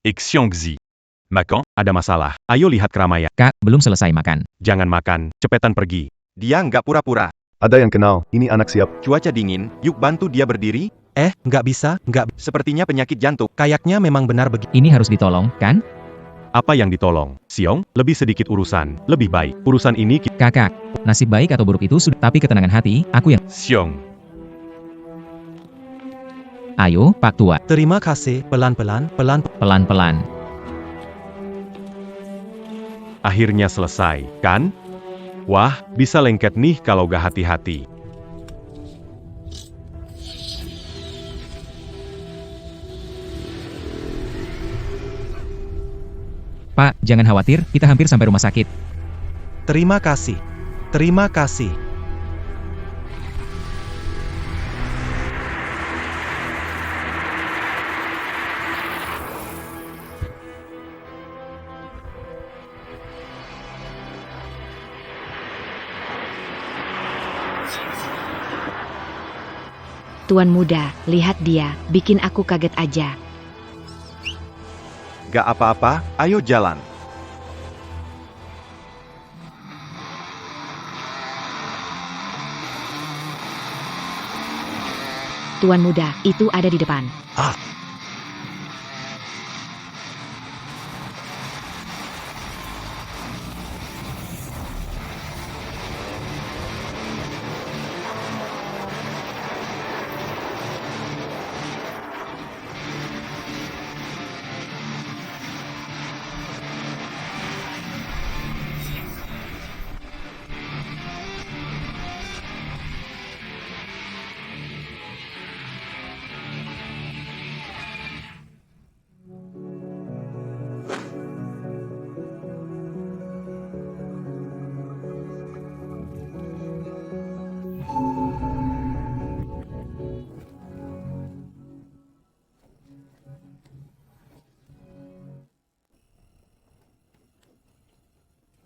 Xiongzi. Makan, ada masalah. Ayo lihat keramaian. Kak, belum selesai makan. Jangan makan, cepetan pergi. Dia nggak pura-pura. Ada yang kenal, ini anak siap. Cuaca dingin, yuk bantu dia berdiri. Nggak bisa, nggak. Sepertinya penyakit jantung. Kayaknya memang benar begitu. Ini harus ditolong, kan? Apa yang ditolong? Siong, lebih sedikit urusan. Lebih baik. Urusan ini Kakak, nasib baik atau buruk itu sudah, tapi ketenangan hati, aku yang... Siong. Ayo, Pak Tua, Terima kasih, pelan-pelan, pelan-pelan. Akhirnya selesai, kan? Wah, bisa lengket nih kalau gak hati-hati. Pak, jangan khawatir, kita hampir sampai rumah sakit. Terima kasih. Terima kasih. Tuan muda, lihat dia, bikin aku kaget aja. Gak apa-apa, ayo jalan. Tuan muda, itu ada di depan.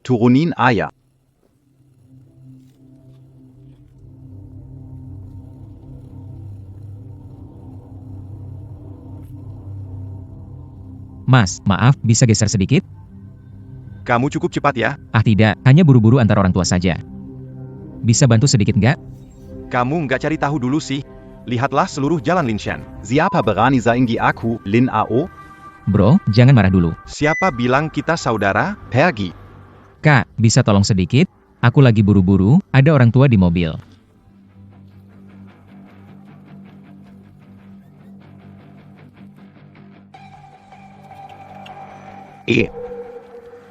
Turunin Eier. Mas, maaf, bisa geser sedikit? Kamu cukup cepat ya. Ah tidak, hanya buru-buru antar orang tua saja. Bisa bantu sedikit nggak? Kamu nggak cari tahu dulu sih. Lihatlah seluruh jalan Linshan. Siapa berani zaingi aku, Lin Ao? Bro, jangan marah dulu. Siapa bilang kita saudara? Pergi. Kak, bisa tolong sedikit? Aku lagi buru-buru, ada orang tua di mobil.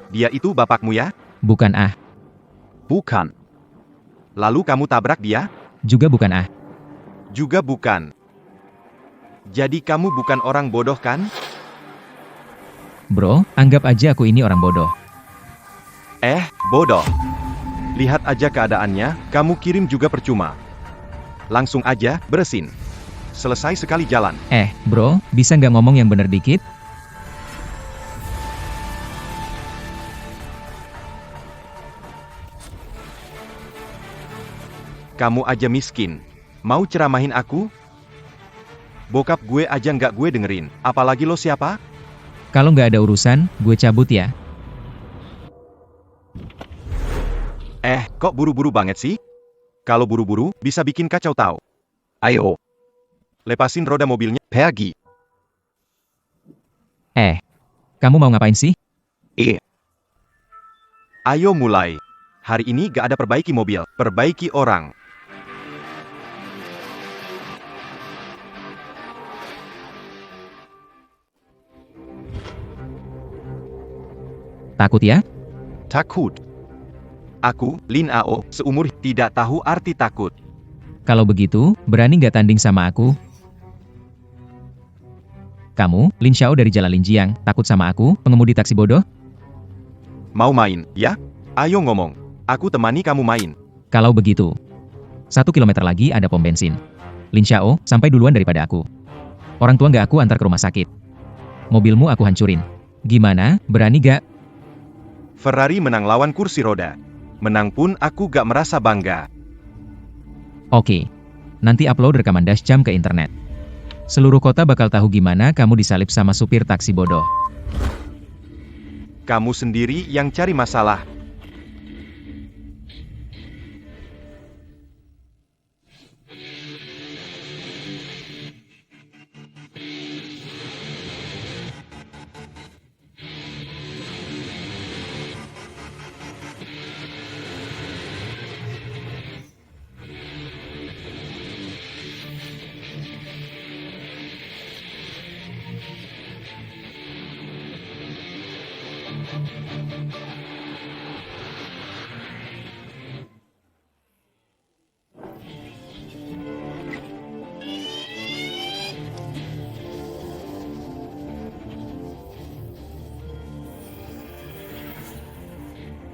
Dia itu bapakmu ya? Bukan ah, Bukan. Lalu kamu tabrak dia? juga bukan ah. Juga bukan. Jadi kamu bukan orang bodoh kan? Bro, anggap aja aku ini orang bodoh. Bodoh. Lihat aja keadaannya, kamu kirim juga percuma. Langsung aja, beresin. Selesai sekali jalan. Bro, bisa nggak ngomong yang bener dikit? Kamu aja miskin. Mau ceramahin aku? Bokap gue aja nggak gue dengerin. Apalagi lo siapa? Kalau nggak ada urusan, gue cabut ya. Kok buru-buru banget sih? Kalau buru-buru, bisa bikin kacau tau. Ayo. Lepasin roda mobilnya. Pergi. Kamu mau ngapain sih? Ayo mulai. Hari ini gak ada perbaiki mobil, perbaiki orang. Takut ya? Takut. Aku, Lin Ao, seumur tidak tahu arti takut. Kalau begitu, berani nggak tanding sama aku? Kamu, Lin Xiao dari Jalan Linjiang, takut sama aku, pengemudi taksi bodoh? Mau main, ya? Ayo ngomong. Aku temani kamu main. Kalau begitu. 1 kilometer lagi ada pom bensin. Lin Xiao, sampai duluan daripada aku. Orang tua nggak aku antar ke rumah sakit. Mobilmu aku hancurin. Gimana, berani gak? Ferrari menang lawan kursi roda. Menang pun aku gak merasa bangga. Oke. Nanti upload rekaman dashcam ke internet. Seluruh kota bakal tahu gimana kamu disalip sama supir taksi bodoh. Kamu sendiri yang cari masalah.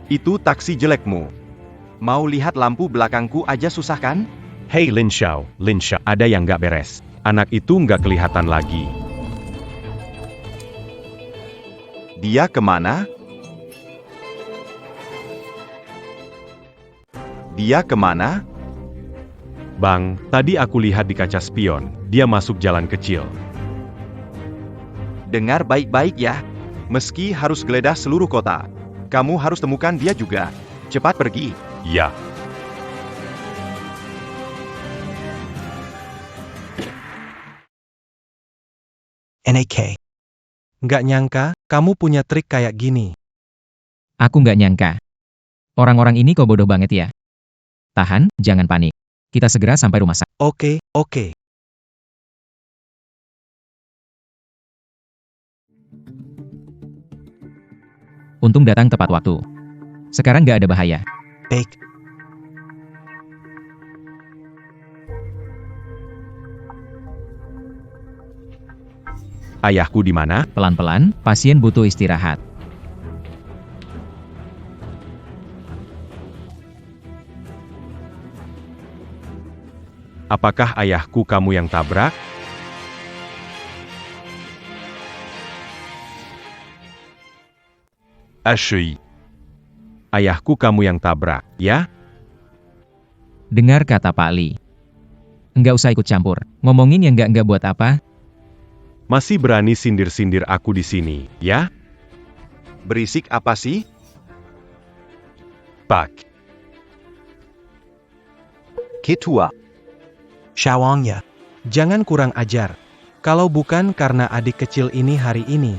Itu taksi jelekmu. Mau lihat lampu belakangku aja susah kan? Hei Lin Xiao, ada yang nggak beres. Anak itu nggak kelihatan lagi. Dia kemana? Dia kemana? Bang, tadi aku lihat di kaca spion, dia masuk jalan kecil. Dengar baik-baik ya. Meski harus geledah seluruh kota, kamu harus temukan dia juga. Cepat pergi. Ya. NAK. Nggak nyangka, kamu punya trik kayak gini. Aku nggak nyangka. Orang-orang ini kok bodoh banget ya. Tahan, jangan panik. Kita segera sampai rumah sakit. Oke. Untung datang tepat waktu. Sekarang nggak ada bahaya. Baik. Ayahku di mana? Pelan-pelan, pasien butuh istirahat. Apakah ayahku kamu yang tabrak? Ashui. Ayahku kamu yang tabrak, ya? Dengar kata Pak Li. Nggak usah ikut campur. Ngomongin yang nggak buat apa. Masih berani sindir-sindir aku di sini, ya? Berisik apa sih? Pak. Ketua. Shawangnya. Jangan kurang ajar. Kalau bukan karena adik kecil ini hari ini,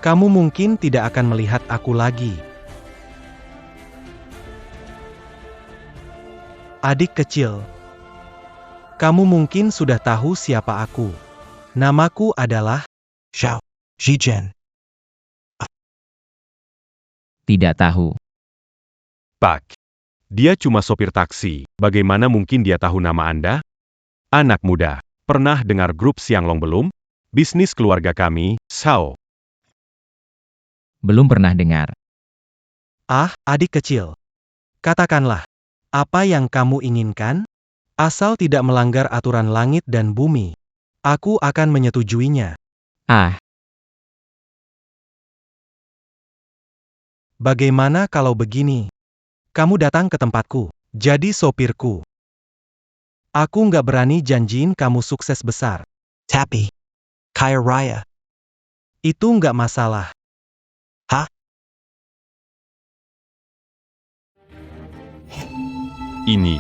kamu mungkin tidak akan melihat aku lagi. Adik kecil. Kamu mungkin sudah tahu siapa aku. Namaku adalah Xiao Zhijian. Tidak tahu. Pak. Dia cuma sopir taksi. Bagaimana mungkin dia tahu nama Anda? Anak muda. Pernah dengar grup Xianglong belum? Bisnis keluarga kami, Sao. Belum pernah dengar. Ah, adik kecil. Katakanlah, apa yang kamu inginkan? Asal tidak melanggar aturan langit dan bumi, aku akan menyetujuinya. Ah, Bagaimana kalau begini? Kamu datang ke tempatku, jadi sopirku. Aku nggak berani janjiin kamu sukses besar. Tapi, kaya raya. Itu nggak masalah. Ini.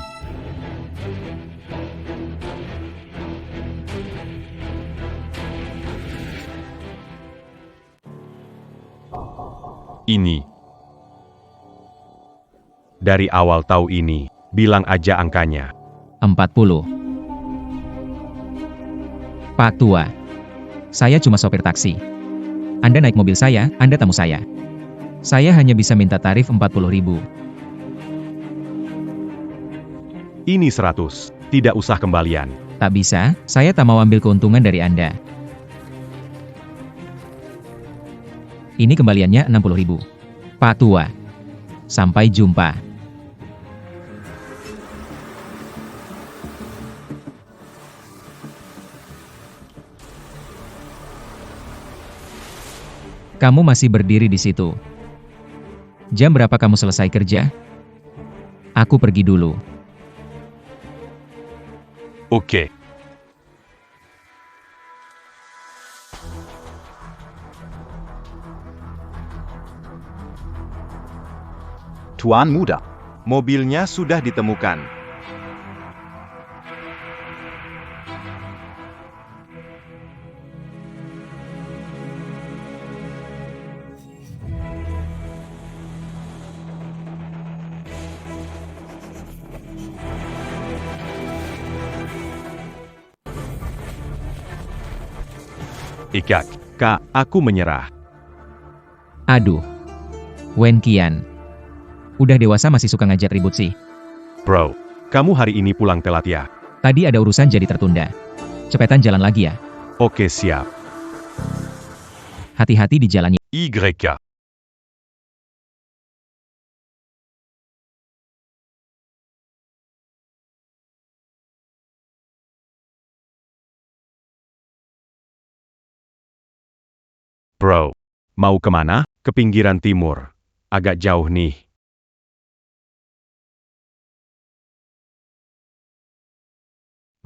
Ini. Dari awal tahu ini, bilang aja angkanya. 40. Pak Tua. Saya cuma sopir taksi. Anda naik mobil saya, Anda tamu saya. Saya hanya bisa minta tarif 40.000. Ini 100. Tidak usah kembalian. Tak bisa, saya tak mau ambil keuntungan dari Anda. Ini kembaliannya 60.000. Pak Tua. Sampai jumpa. Kamu masih berdiri di situ. Jam berapa kamu selesai kerja? Aku pergi dulu. Oke. Tuan muda. Mobilnya sudah ditemukan. Ikak, Kak, aku menyerah. Aduh. Wen Qian. Udah dewasa masih suka ngajak ribut sih. Bro, kamu hari ini pulang telat ya? Tadi ada urusan jadi tertunda. Cepetan jalan lagi ya. Oke siap. Hati-hati di jalannya. YK. Bro, mau kemana? Ke pinggiran timur. Agak jauh nih.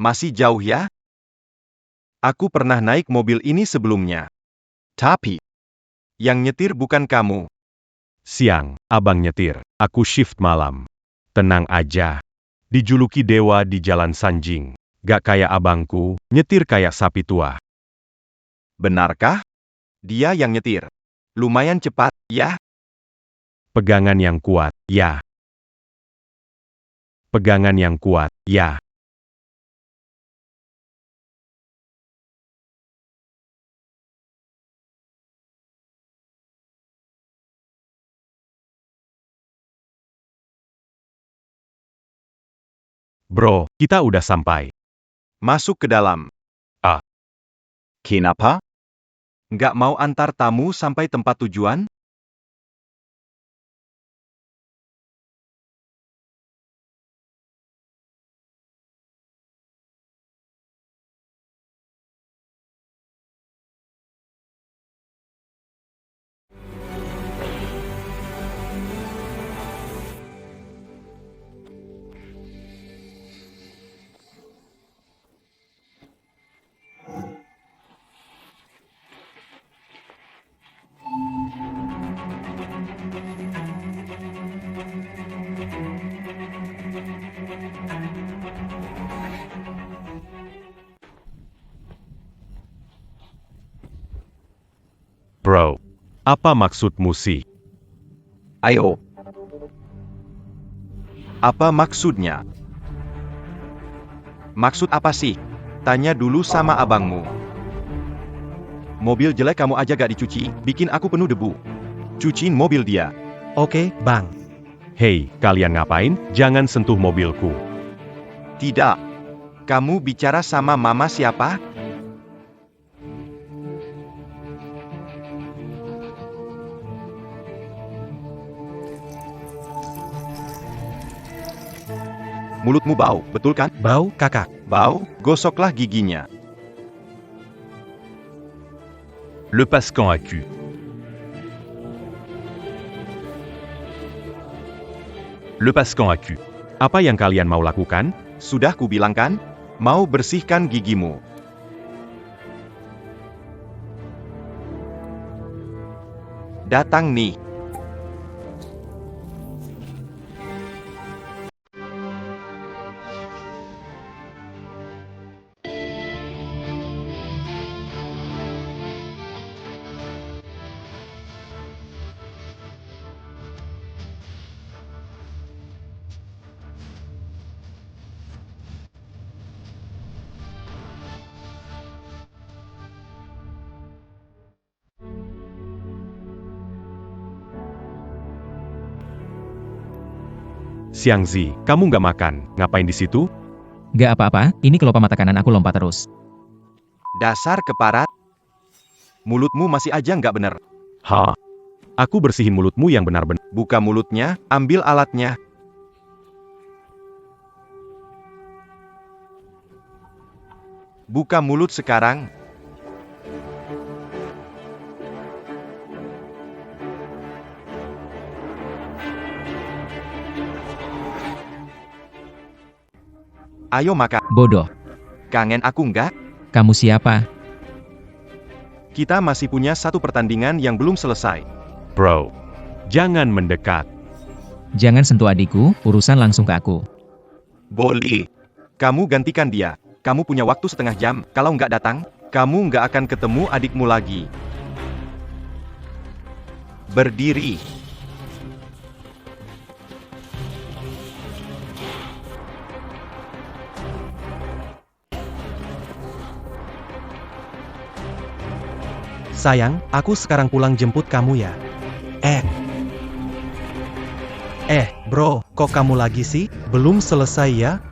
Masih jauh ya? Aku pernah naik mobil ini sebelumnya. Tapi. Yang nyetir bukan kamu. Siang, abang nyetir. Aku shift malam. Tenang aja. Dijuluki dewa di jalan Sanjing. Gak kayak abangku, nyetir kayak sapi tua. Benarkah? Dia yang nyetir. Lumayan cepat, ya? Pegangan yang kuat, ya. Pegangan yang kuat, ya. Bro, kita udah sampai. Masuk ke dalam. Kenapa? Nggak mau antar tamu sampai tempat tujuan? Bro, apa maksudmu sih? Ayo. Apa maksudnya? Maksud apa sih? Tanya dulu sama abangmu. Mobil jelek kamu aja gak dicuci, bikin aku penuh debu. Cuciin mobil dia. Oke, Bang. Hei, kalian ngapain? Jangan sentuh mobilku. Tidak. Kamu bicara sama mama siapa? Mulutmu bau, betul kan? Bau, Kakak. Bau, gosoklah giginya. Le Pascan Accu. Le Pascan Accu. Apa yang kalian mau lakukan? Sudah kubilang kan? Mau bersihkan gigimu. Datang nih. Xiangzi, kamu nggak makan, ngapain di situ? Gak apa-apa, ini kelopak mata kanan aku lompat terus. Dasar keparat. Mulutmu masih aja nggak bener. Ha? Aku bersihin mulutmu yang benar-benar. Buka mulutnya, ambil alatnya. Buka mulut sekarang. Ayo makan. Bodoh. Kangen aku nggak? Kamu siapa? Kita masih punya satu pertandingan yang belum selesai. Bro, jangan mendekat. Jangan sentuh adikku, urusan langsung ke aku. Boleh. Kamu gantikan dia. Kamu punya waktu setengah jam. Kalau nggak datang, kamu nggak akan ketemu adikmu lagi. Berdiri. Sayang, aku sekarang pulang jemput kamu ya. Bro, kok kamu lagi sih? Belum selesai ya?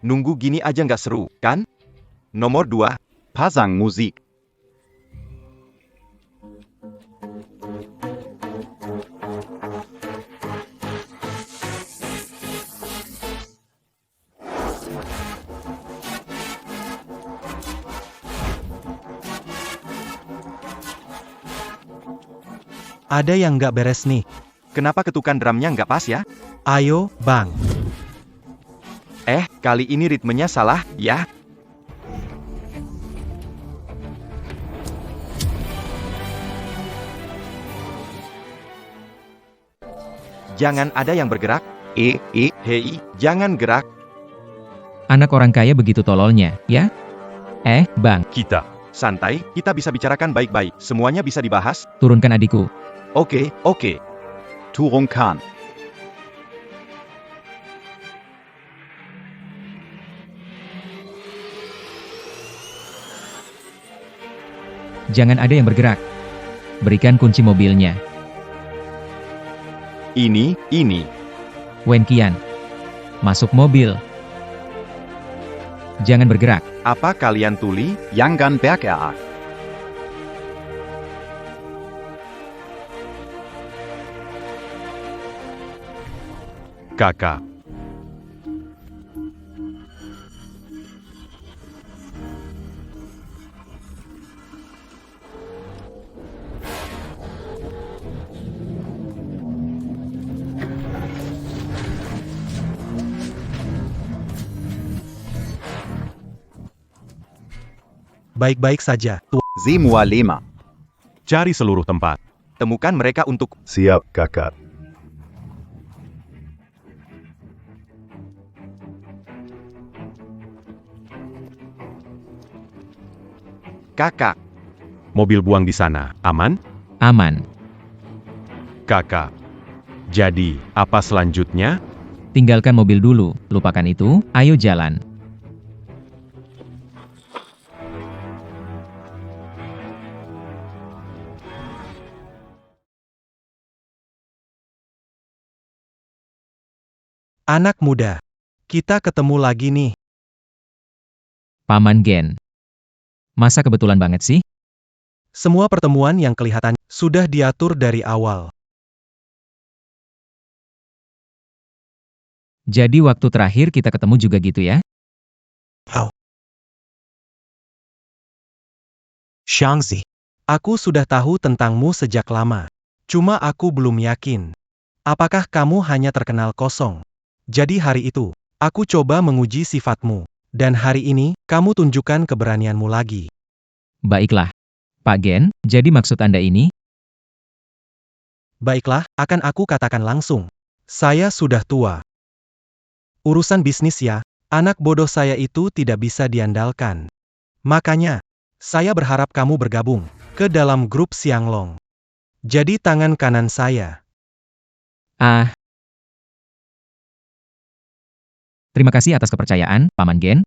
Nunggu gini aja nggak seru, kan? Nomor 2. Pasang Musik. Ada yang nggak beres nih. Kenapa ketukan drumnya nggak pas ya? Ayo, Bang. Kali ini ritmenya salah, ya? Jangan ada yang bergerak. Hei, jangan gerak. Anak orang kaya begitu tololnya, ya? Bang, Kita. Santai, kita bisa bicarakan baik-baik. Semuanya bisa dibahas. turunkan adikku. Oke. Turunkan. Jangan ada yang bergerak. Berikan kunci mobilnya. Ini. Wen Qian. Masuk mobil. Jangan bergerak. Apa kalian tuli? Jangan bergerak. Kakak. Baik-baik saja. Semua lima. Cari seluruh tempat. Temukan mereka untuk... Siap, kakak. Kakak. Mobil buang di sana. Aman? Aman. Kakak. Jadi, apa selanjutnya? Tinggalkan mobil dulu. Lupakan itu. Ayo jalan. Anak muda. Kita ketemu lagi nih. Paman Gen. Masa kebetulan banget sih? Semua pertemuan yang kelihatan sudah diatur dari awal. Jadi waktu terakhir kita ketemu juga gitu ya? Shangzi. Aku sudah tahu tentangmu sejak lama. Cuma aku belum yakin. Apakah kamu hanya terkenal kosong? Jadi hari itu, aku coba menguji sifatmu. Dan hari ini, kamu tunjukkan keberanianmu lagi. Baiklah. Pak Gen, jadi maksud Anda ini? Baiklah, akan aku katakan langsung. Saya sudah tua. Urusan bisnis ya, anak bodoh saya itu tidak bisa diandalkan. Makanya, saya berharap kamu bergabung ke dalam grup Xianglong. Jadi tangan kanan saya. Terima kasih atas kepercayaan, Paman Gen.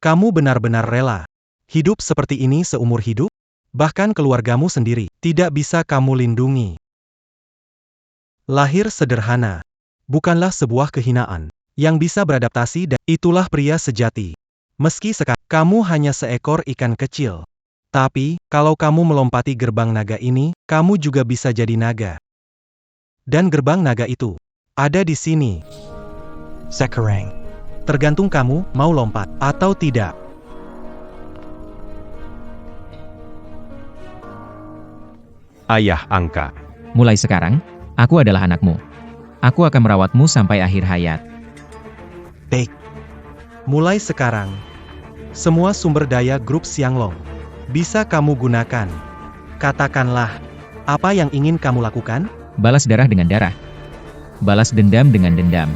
Kamu benar-benar rela hidup seperti ini seumur hidup? Bahkan keluargamu sendiri tidak bisa kamu lindungi. Lahir sederhana bukanlah sebuah kehinaan yang bisa beradaptasi dan itulah pria sejati. Meski sekarang kamu hanya seekor ikan kecil. Tapi, kalau kamu melompati gerbang naga ini, kamu juga bisa jadi naga. Dan gerbang naga itu ada di sini. Sekarang. Tergantung kamu mau lompat atau tidak. Ayah angka. Mulai sekarang, aku adalah anakmu. Aku akan merawatmu sampai akhir hayat. Baik. Mulai sekarang, semua sumber daya grup Xianglong bisa kamu gunakan. Katakanlah, apa yang ingin kamu lakukan? Balas darah dengan darah. Balas dendam dengan dendam.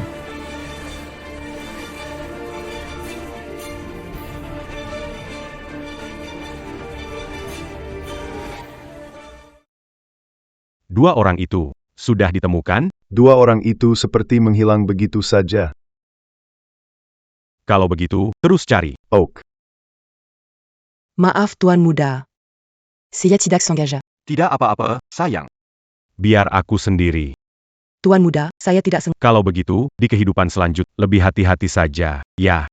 Dua orang itu sudah ditemukan. Dua orang itu seperti menghilang begitu saja. Kalau begitu, terus cari. Oak. Maaf Tuan Muda. Saya tidak sengaja. Tidak apa-apa, sayang. Biar aku sendiri. Tuan Muda, saya tidak sengaja. Kalau begitu, di kehidupan selanjutnya, lebih hati-hati saja, ya.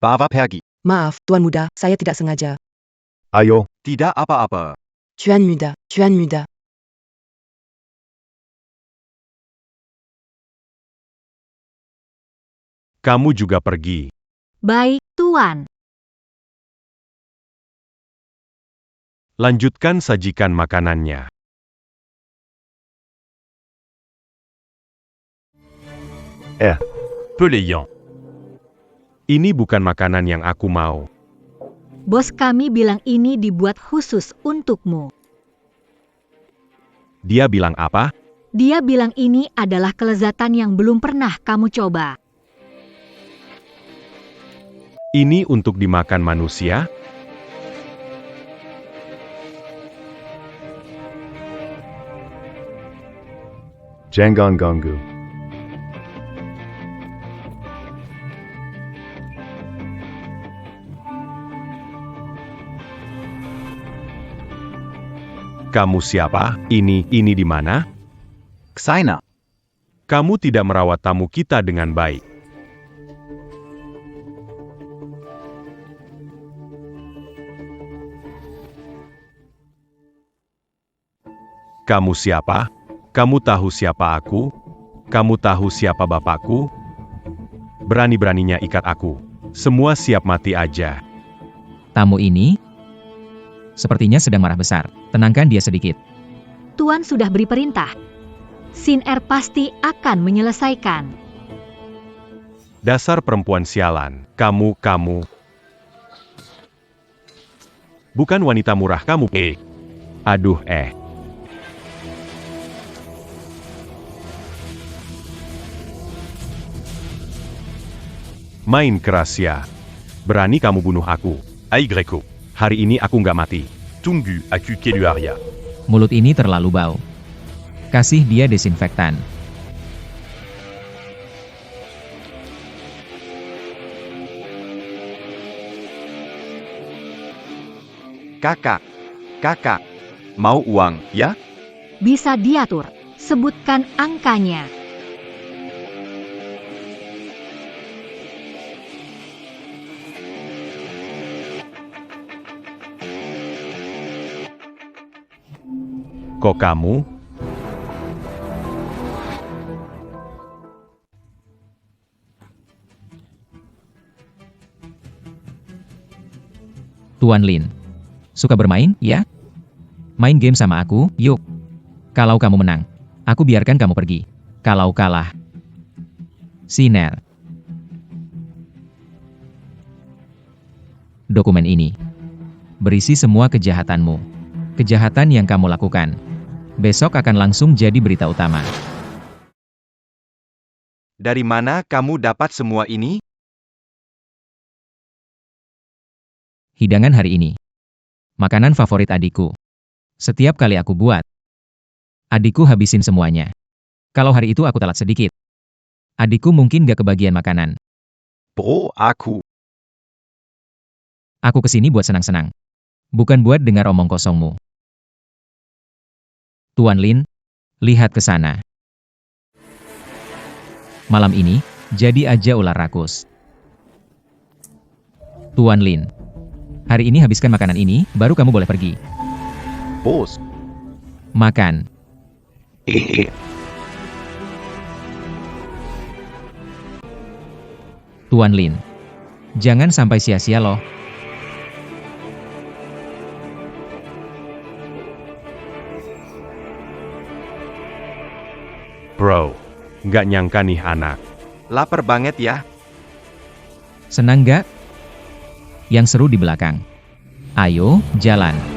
Bawa pergi. Maaf, Tuan Muda, saya tidak sengaja. Ayo, Tidak apa-apa. Tuan Muda, Tuan Muda. Kamu juga pergi. Baik, Tuan. Lanjutkan sajikan makanannya. Pelayant. Ini bukan makanan yang aku mau. Bos kami bilang ini dibuat khusus untukmu. Dia bilang apa? Dia bilang ini adalah kelezatan yang belum pernah kamu coba. Ini untuk dimakan manusia? Jangan ganggu. Kamu siapa? Ini di mana? Xaina. Kamu tidak merawat tamu kita dengan baik. Kamu siapa? Kamu tahu siapa aku? Kamu tahu siapa bapakku? Berani-beraninya ikat aku. Semua siap mati aja. Tamu ini sepertinya sedang marah besar. Tenangkan dia sedikit. Tuan sudah beri perintah. Sin Er pasti akan menyelesaikan. Dasar perempuan sialan. Kamu. Bukan wanita murah kamu. Aduh. Main keras ya. Berani kamu bunuh aku. Aigreco. Hari ini aku nggak mati. Tungu aku Keluaria. Mulut ini terlalu bau. Kasih dia desinfektan. Kakak. Mau uang, ya? Bisa diatur. Sebutkan angkanya. Kok kamu? Tuan Lin. Suka bermain, ya? Main game sama aku, yuk. Kalau kamu menang, aku biarkan kamu pergi. Kalau kalah, Siner. Dokumen ini berisi semua kejahatanmu. Kejahatan yang kamu lakukan. Besok akan langsung jadi berita utama. Dari mana kamu dapat semua ini? Hidangan hari ini. Makanan favorit adikku. Setiap kali aku buat, adikku habisin semuanya. Kalau hari itu aku telat sedikit, adikku mungkin gak kebagian makanan. Bro, aku. Aku kesini buat senang-senang. Bukan buat dengar omong kosongmu. Tuan Lin, lihat ke sana. Malam ini, jadi aja ular rakus. Tuan Lin, hari ini habiskan makanan ini, baru kamu boleh pergi. Bos. Makan. Tuan Lin, jangan sampai sia-sia loh. Bro, nggak nyangka nih anak. Lapar banget ya. Senang gak? Yang seru di belakang. Ayo, jalan.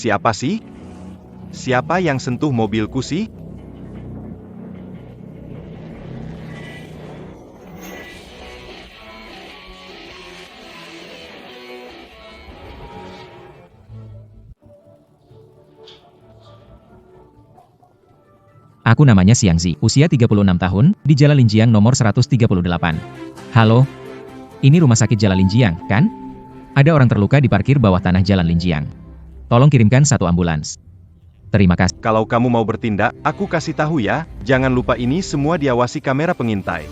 Siapa sih? Siapa yang sentuh mobilku sih? Aku namanya Xiangzi, usia 36 tahun, di Jalan Linjiang nomor 138. Halo? Ini rumah sakit Jalan Linjiang, kan? Ada orang terluka di parkir bawah tanah Jalan Linjiang. Tolong kirimkan 1 ambulans. Terima kasih. Kalau kamu mau bertindak, aku kasih tahu ya. Jangan lupa ini semua diawasi kamera pengintai.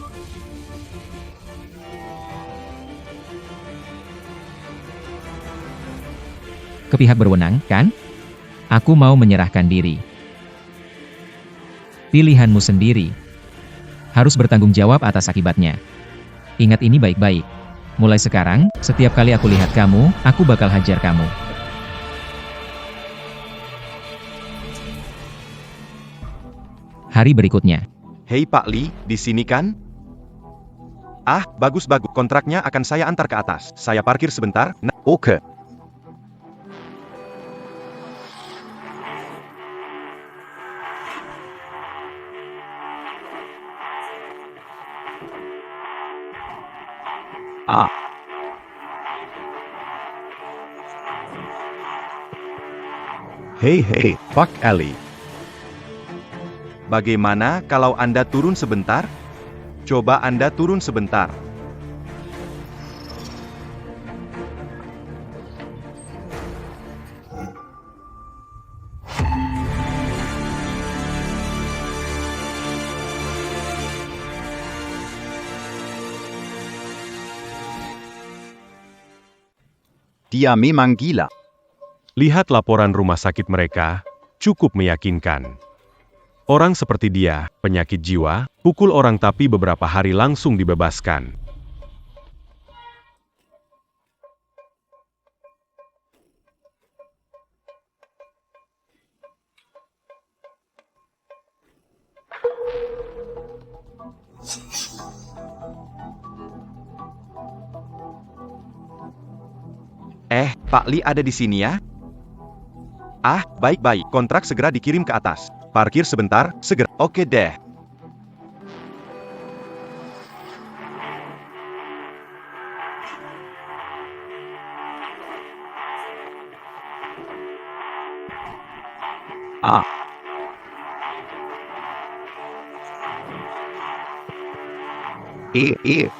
Ke pihak berwenang, kan? Aku mau menyerahkan diri. Pilihanmu sendiri. Harus bertanggung jawab atas akibatnya. Ingat ini baik-baik. Mulai sekarang, setiap kali aku lihat kamu, aku bakal hajar kamu. Hari berikutnya. Hei Pak Li, di sini kan? Ah, bagus-bagus. Kontraknya akan saya antar ke atas. Saya parkir sebentar. Nah, Oke. Hei, Pak Ali. bagaimana kalau Anda turun sebentar? Coba Anda turun sebentar. Dia memang gila. Lihat laporan rumah sakit mereka, cukup meyakinkan. Orang seperti dia, penyakit jiwa, pukul orang tapi beberapa hari langsung dibebaskan. Pak Li ada di sini ya? Ah, baik-baik. Kontrak segera dikirim ke atas. Parkir sebentar, segera. Oke deh.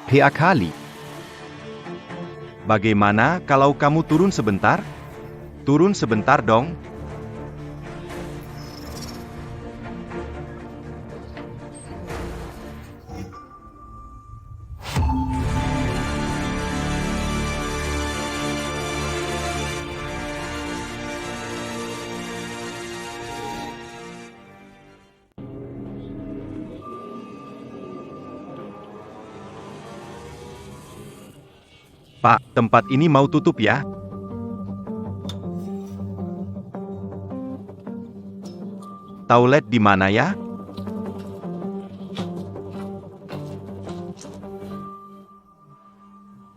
Per kali. Bagaimana kalau kamu turun sebentar? Turun sebentar dong. Pak, tempat ini mau tutup ya? Toilet di mana ya?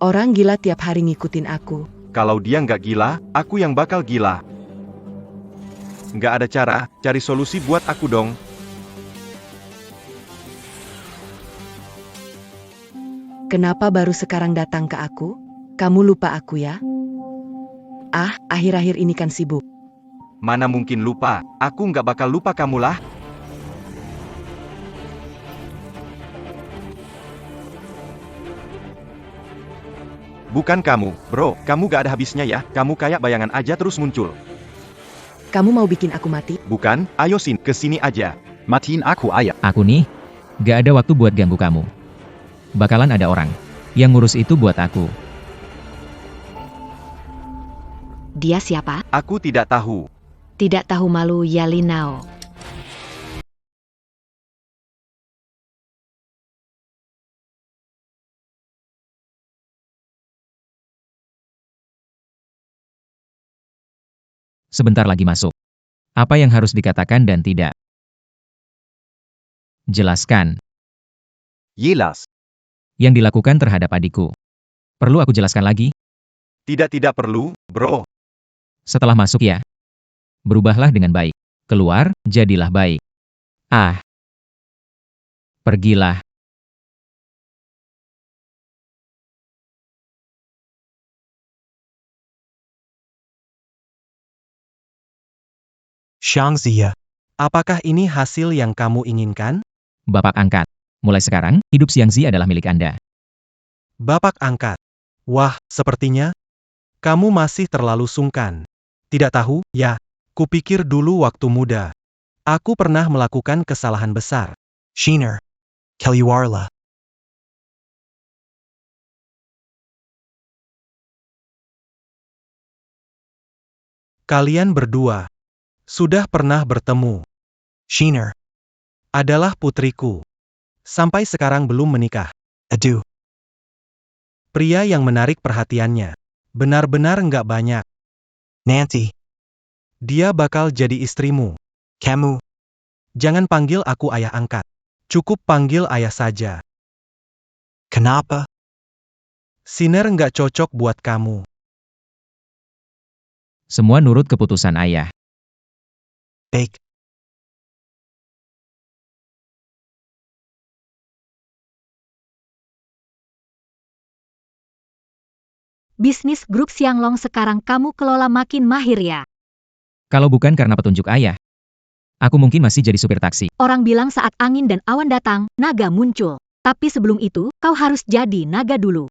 Orang gila tiap hari ngikutin aku. Kalau dia nggak gila, aku yang bakal gila. Nggak ada cara, cari solusi buat aku dong. Kenapa baru sekarang datang ke aku? Kamu lupa aku ya? Ah, akhir-akhir ini kan sibuk. Mana mungkin lupa, aku nggak bakal lupa kamu lah. Bukan kamu, bro, kamu gak ada habisnya ya, kamu kayak bayangan aja terus muncul. Kamu mau bikin aku mati? Bukan, ayo Sin, kesini aja. Matiin aku ayah. Aku nih, gak ada waktu buat ganggu kamu. Bakalan ada orang yang ngurus itu buat aku. Dia siapa? Aku tidak tahu. Tidak tahu malu ya Linao. Sebentar lagi masuk. Apa yang harus dikatakan dan tidak? Jelaskan. Jelas. Yang dilakukan terhadap adikku. Perlu aku jelaskan lagi? Tidak perlu, bro. Setelah masuk ya. Berubahlah dengan baik. Keluar, jadilah baik. Ah. Pergilah. Xiangxia, apakah ini hasil yang kamu inginkan? Bapak angkat. Mulai sekarang, hidup Xiangzi adalah milik Anda. Bapak angkat. Wah, sepertinya kamu masih terlalu sungkan. Tidak tahu, ya? Kupikir dulu waktu muda. Aku pernah melakukan kesalahan besar. Shiner. Kelyuarla. Kalian berdua sudah pernah bertemu. Shiner adalah putriku. Sampai sekarang belum menikah. Aduh. Pria yang menarik perhatiannya. Benar-benar nggak banyak. Nanti. Dia bakal jadi istrimu. Kamu. Jangan panggil aku ayah angkat. Cukup panggil ayah saja. Kenapa? Shiner nggak cocok buat kamu. Semua nurut keputusan ayah. Baik. Bisnis grup Xianglong sekarang kamu kelola makin mahir ya. Kalau bukan karena petunjuk ayah, aku mungkin masih jadi supir taksi. Orang bilang saat angin dan awan datang, naga muncul. Tapi sebelum itu, kau harus jadi naga dulu.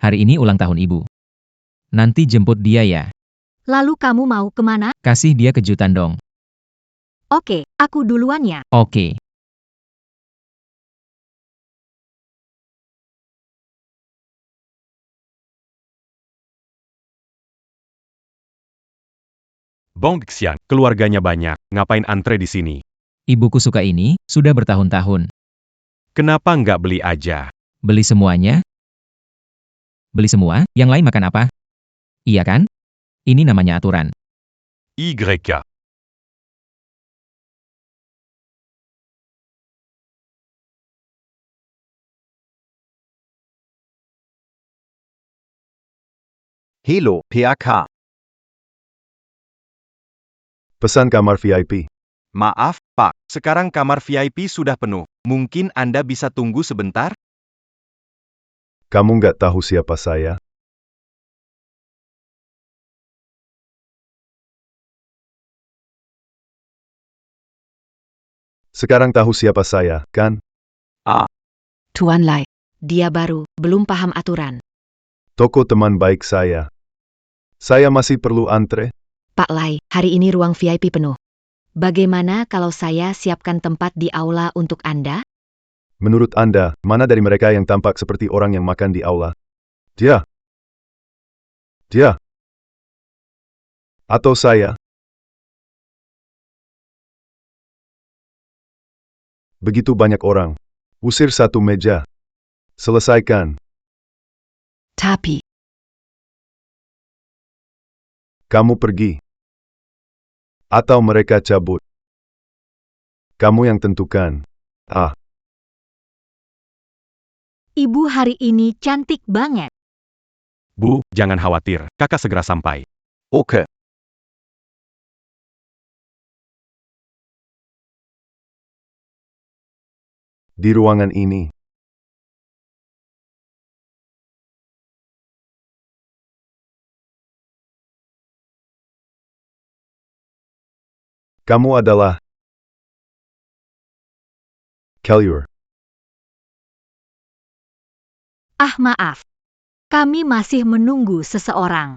Hari ini ulang tahun ibu. Nanti jemput dia ya. Lalu kamu mau kemana? Kasih dia kejutan dong. Oke, aku duluan ya. Oke. Bong Xiang, keluarganya banyak, ngapain antre di sini? Ibuku suka ini, sudah bertahun-tahun. Kenapa nggak beli aja? Beli semuanya? Beli semua, yang lain makan apa? Iya kan? Ini namanya aturan. YK. Hello, PAK. Pesan kamar VIP. Maaf, Pak. Sekarang kamar VIP sudah penuh. Mungkin Anda bisa tunggu sebentar? Kamu nggak tahu siapa saya? Sekarang tahu siapa saya, kan? Tuan Lai. Dia baru, belum paham aturan. Toko teman baik saya. Saya masih perlu antre? Pak Lai, hari ini ruang VIP penuh. Bagaimana kalau saya siapkan tempat di aula untuk Anda? Menurut Anda, mana dari mereka yang tampak seperti orang yang makan di aula? Dia? Atau saya? Begitu banyak orang. Usir satu meja. Selesaikan. Tapi, Kamu pergi. Atau mereka cabut. Kamu yang tentukan. Ibu hari ini cantik banget. Bu, jangan khawatir, kakak segera sampai. Oke. Di ruangan ini. Kamu adalah Kelyur. Ah maaf. Kami masih menunggu seseorang.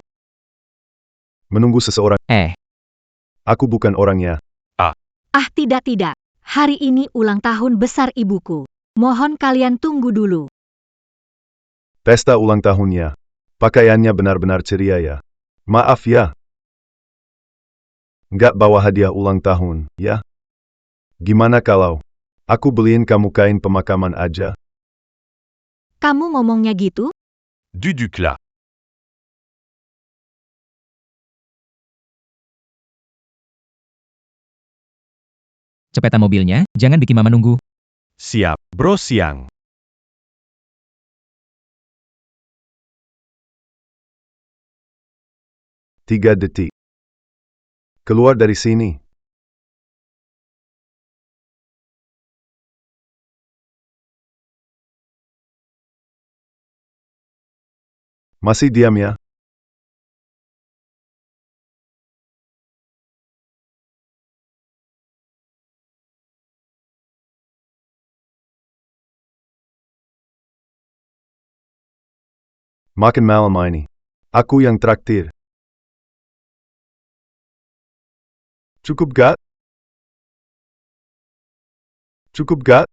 Menunggu seseorang. Aku bukan orangnya. Ah tidak. Hari ini ulang tahun besar ibuku. Mohon kalian tunggu dulu. Pesta ulang tahunnya. Pakaiannya benar-benar ceria ya. Maaf ya. Nggak bawa hadiah ulang tahun, ya? Gimana kalau aku beliin kamu kain pemakaman aja? Kamu ngomongnya gitu? Du Ducla. Cepetan mobilnya, jangan bikin mama nunggu. Siap, Bro Siang. Tiga detik. Keluar dari sini. Masih diam ya? Makan malam ini. Aku yang traktir. Cukup gak? Cukup gak?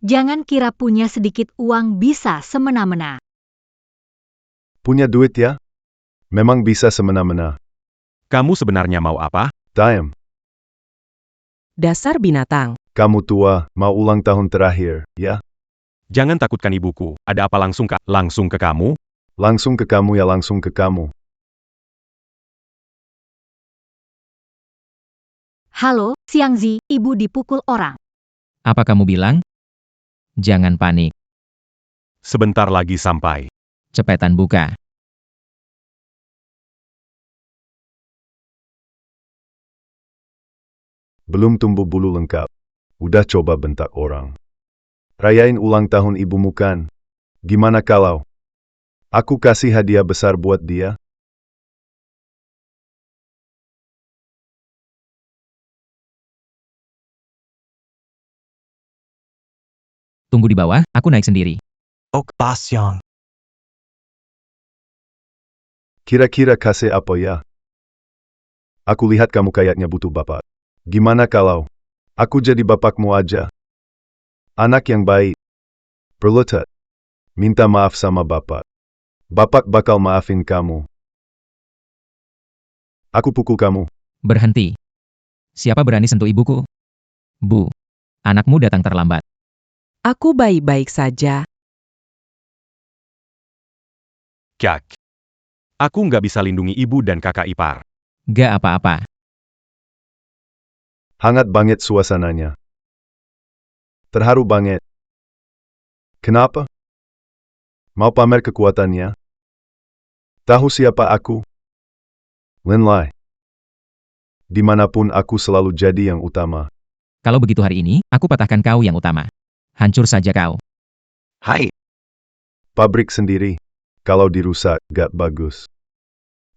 Jangan kira punya sedikit uang bisa semena-mena. Punya duit ya? Memang bisa semena-mena. Kamu sebenarnya mau apa? Diam. Dasar binatang. Kamu tua, mau ulang tahun terakhir, ya? Jangan takutkan ibuku. Ada apa langsung ke kamu? Langsung ke kamu ya, langsung ke kamu. Halo, Siang Zi, ibu dipukul orang. Apa kamu bilang? Jangan panik. Sebentar lagi sampai. Cepetan buka. Belum tumbuh bulu lengkap. Udah coba bentak orang. Rayain ulang tahun ibumu kan? Gimana kalau aku kasih hadiah besar buat dia? Tunggu di bawah, aku naik sendiri. Ok Basyong. Kira-kira kasih apa ya? Aku lihat kamu kayaknya butuh bapak. Gimana kalau aku jadi bapakmu aja? Anak yang baik. Perletat. Minta maaf sama bapak. Bapak bakal maafin kamu. Aku pukul kamu. Berhenti. Siapa berani sentuh ibuku? Bu. Anakmu datang terlambat. Aku baik-baik saja. Kak. Aku nggak bisa lindungi ibu dan kakak ipar. Gak apa-apa. Hangat banget suasananya. Terharu banget. Kenapa? Mau pamer kekuatannya? Tahu siapa aku? Lin Lai. Dimanapun aku selalu jadi yang utama. Kalau begitu hari ini, aku patahkan kau yang utama. Hancur saja kau. Hai. Pabrik sendiri. Kalau dirusak, gak bagus.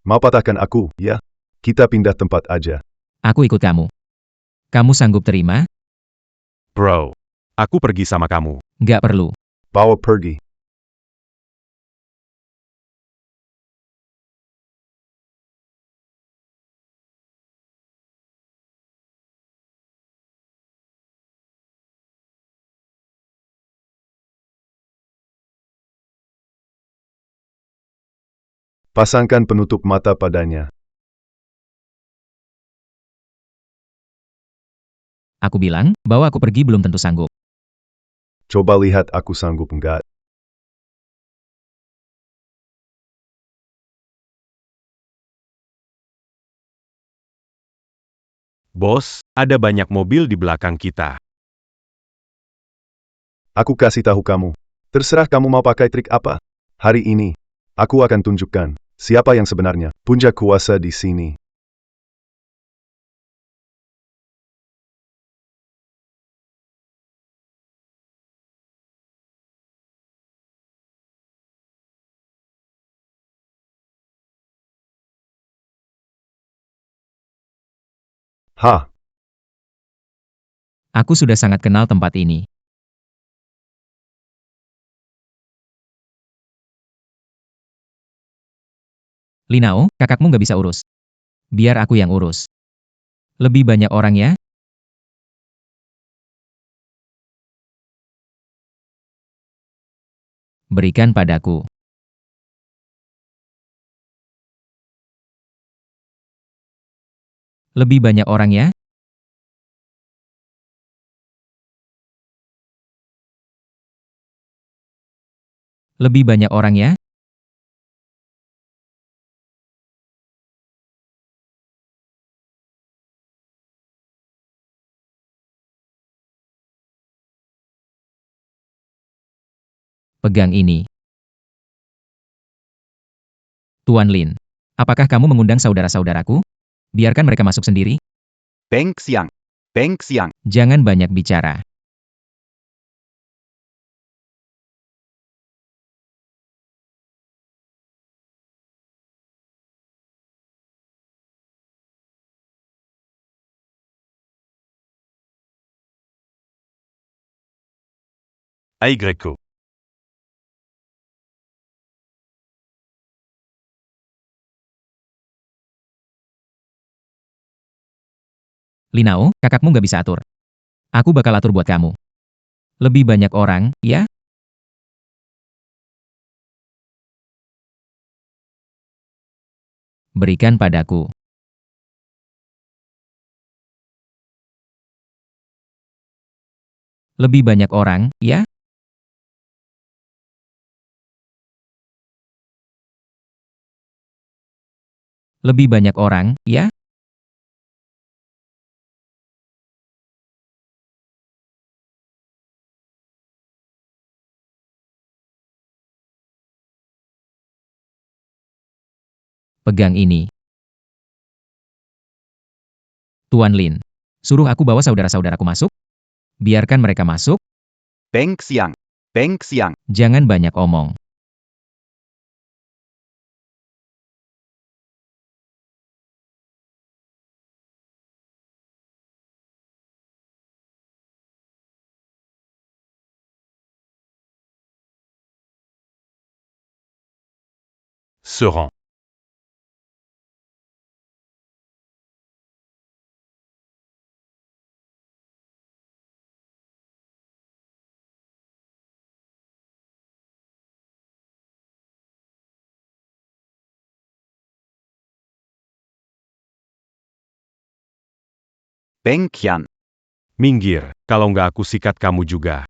Mau patahkan aku, ya? Kita pindah tempat aja. Aku ikut kamu. Kamu sanggup terima? Bro. Aku pergi sama kamu. Gak perlu. Bawa pergi. Pasangkan penutup mata padanya. Aku bilang, bahwa aku pergi belum tentu sanggup. Coba lihat aku sanggup enggak. Bos, ada banyak mobil di belakang kita. Aku kasih tahu kamu. Terserah kamu mau pakai trik apa. Hari ini, aku akan tunjukkan siapa yang sebenarnya punya kuasa di sini. Hah, Aku sudah sangat kenal tempat ini. Linao, kakakmu gak bisa urus. Biar aku yang urus. Lebih banyak orang ya? Berikan padaku. Lebih banyak orang ya? Lebih banyak orang ya? Pegang ini. Tuan Lin, apakah kamu mengundang saudara-saudaraku? Biarkan mereka masuk sendiri. Beng Xiang. Beng Xiang. Jangan banyak bicara. AY. Linao, kakakmu gak bisa atur. Aku bakal atur buat kamu. Lebih banyak orang, ya? Berikan padaku. Lebih banyak orang, ya? Lebih banyak orang, ya? Pegang ini. Tuan Lin, suruh aku bawa saudara-saudaraku masuk? Biarkan mereka masuk, Beng Xiang. Beng Xiang. jangan banyak omong. Se rend. Beng Qian. Minggir, kalau nggak aku sikat kamu juga.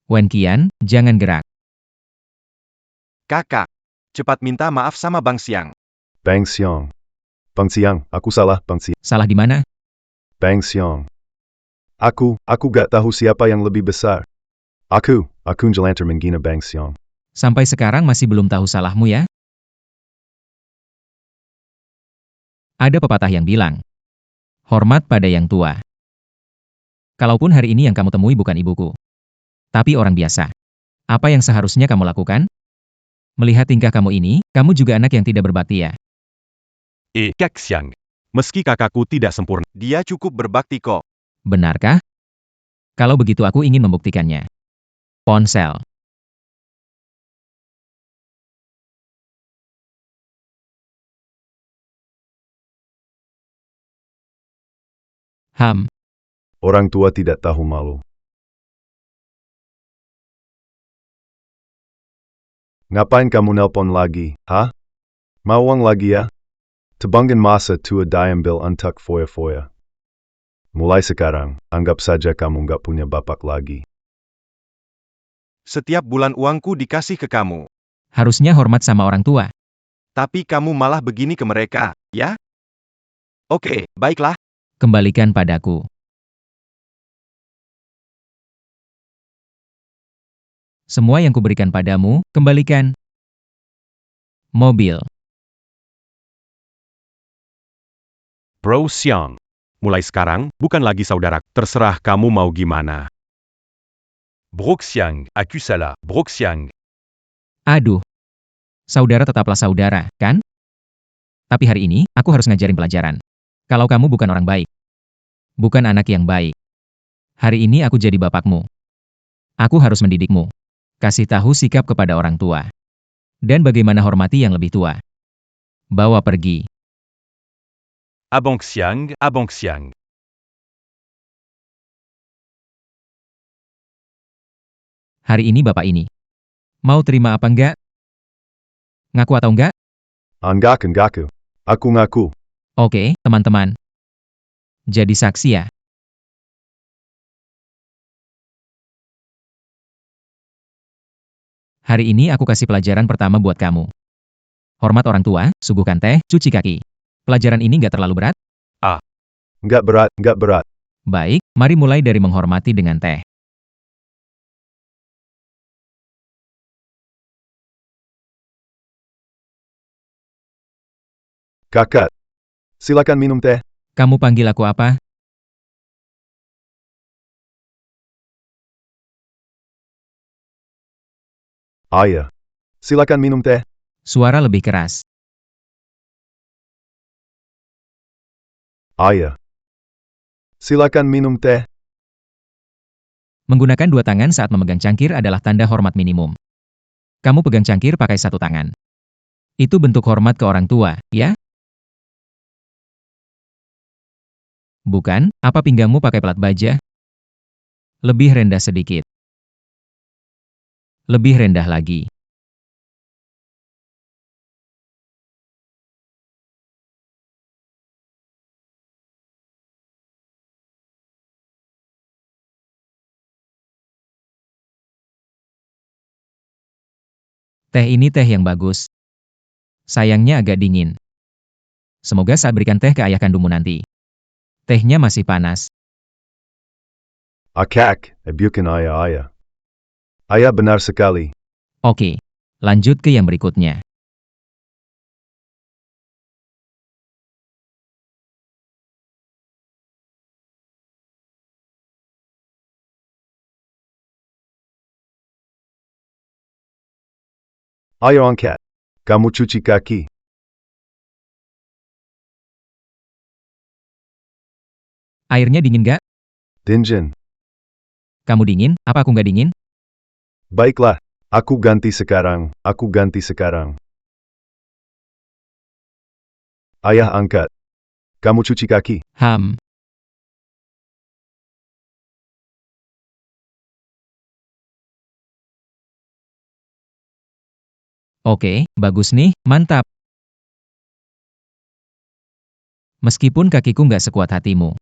Wen Qian, jangan gerak. Kakak, cepat minta maaf sama Bang Xiang. Bang Xiang. Bang Xiang, aku salah, Bang Xiang. Salah di mana? Bang Xiang. Aku gak tahu siapa yang lebih besar. Aku jelantar menghina Bang Xiang. Sampai sekarang masih belum tahu salahmu ya? Ada pepatah yang bilang, hormat pada yang tua. Kalaupun hari ini yang kamu temui bukan ibuku, tapi orang biasa. Apa yang seharusnya kamu lakukan? Melihat tingkah kamu ini, kamu juga anak yang tidak berbakti ya? Kak Xiang. Meski kakakku tidak sempurna, Dia cukup berbakti kok. Benarkah? Kalau begitu aku ingin membuktikannya. Ponsel. Ham. Orang tua tidak tahu malu. Ngapain kamu nelpon lagi, hah? Mau uang lagi ya? Tebangin masa tua diambil untuk foya-foya. Mulai sekarang, anggap saja kamu nggak punya bapak lagi. Setiap bulan uangku dikasih ke kamu. Harusnya hormat sama orang tua. Tapi kamu malah begini ke mereka, ya? Oke, baiklah. Kembalikan padaku. Semua yang kuberikan padamu, kembalikan. Mobil. Bro Xiang. Mulai sekarang, bukan lagi saudara, terserah kamu mau gimana. Bro Xiang. Akusala. Bro Xiang. Aduh. Saudara tetaplah saudara, kan? Tapi hari ini, aku harus ngajarin pelajaran. Kalau kamu bukan orang baik. Bukan anak yang baik. Hari ini aku jadi bapakmu. Aku harus mendidikmu. Kasih tahu sikap kepada orang tua. Dan bagaimana hormati yang lebih tua. Bawa pergi. Abang Xiang. Abang Xiang. Hari ini bapak ini. Mau terima apa enggak? Ngaku atau enggak? Ngaku. Aku ngaku. Oke, teman-teman. Jadi saksi ya. Hari ini aku kasih pelajaran pertama buat kamu. Hormat orang tua, suguhkan teh, cuci kaki. Pelajaran ini nggak terlalu berat? Nggak berat. Baik, mari mulai dari menghormati dengan teh. Kakak. Silakan minum teh. Kamu panggil aku apa? Ayah. Silakan minum teh. Suara lebih keras. Ayah. Silakan minum teh. Menggunakan dua tangan saat memegang cangkir adalah tanda hormat minimum. Kamu pegang cangkir pakai satu tangan. Itu bentuk hormat ke orang tua, ya? Bukan, apa pinggangmu pakai pelat baja? Lebih rendah sedikit. Lebih rendah lagi. Teh ini teh yang bagus. Sayangnya agak dingin. Semoga saat berikan teh ke ayah kandungmu nanti. Tehnya masih panas. Akak, bukan ayah. Ayah benar sekali. Oke, lanjut ke yang berikutnya. Ayo angkat. Kamu cuci kaki. Airnya dingin gak? Dingin. Kamu dingin, apa aku nggak dingin? Baiklah. Aku ganti sekarang. Aku ganti sekarang. Ayah angkat. Kamu cuci kaki. Oke, bagus nih, mantap. Meskipun kakiku nggak sekuat hatimu.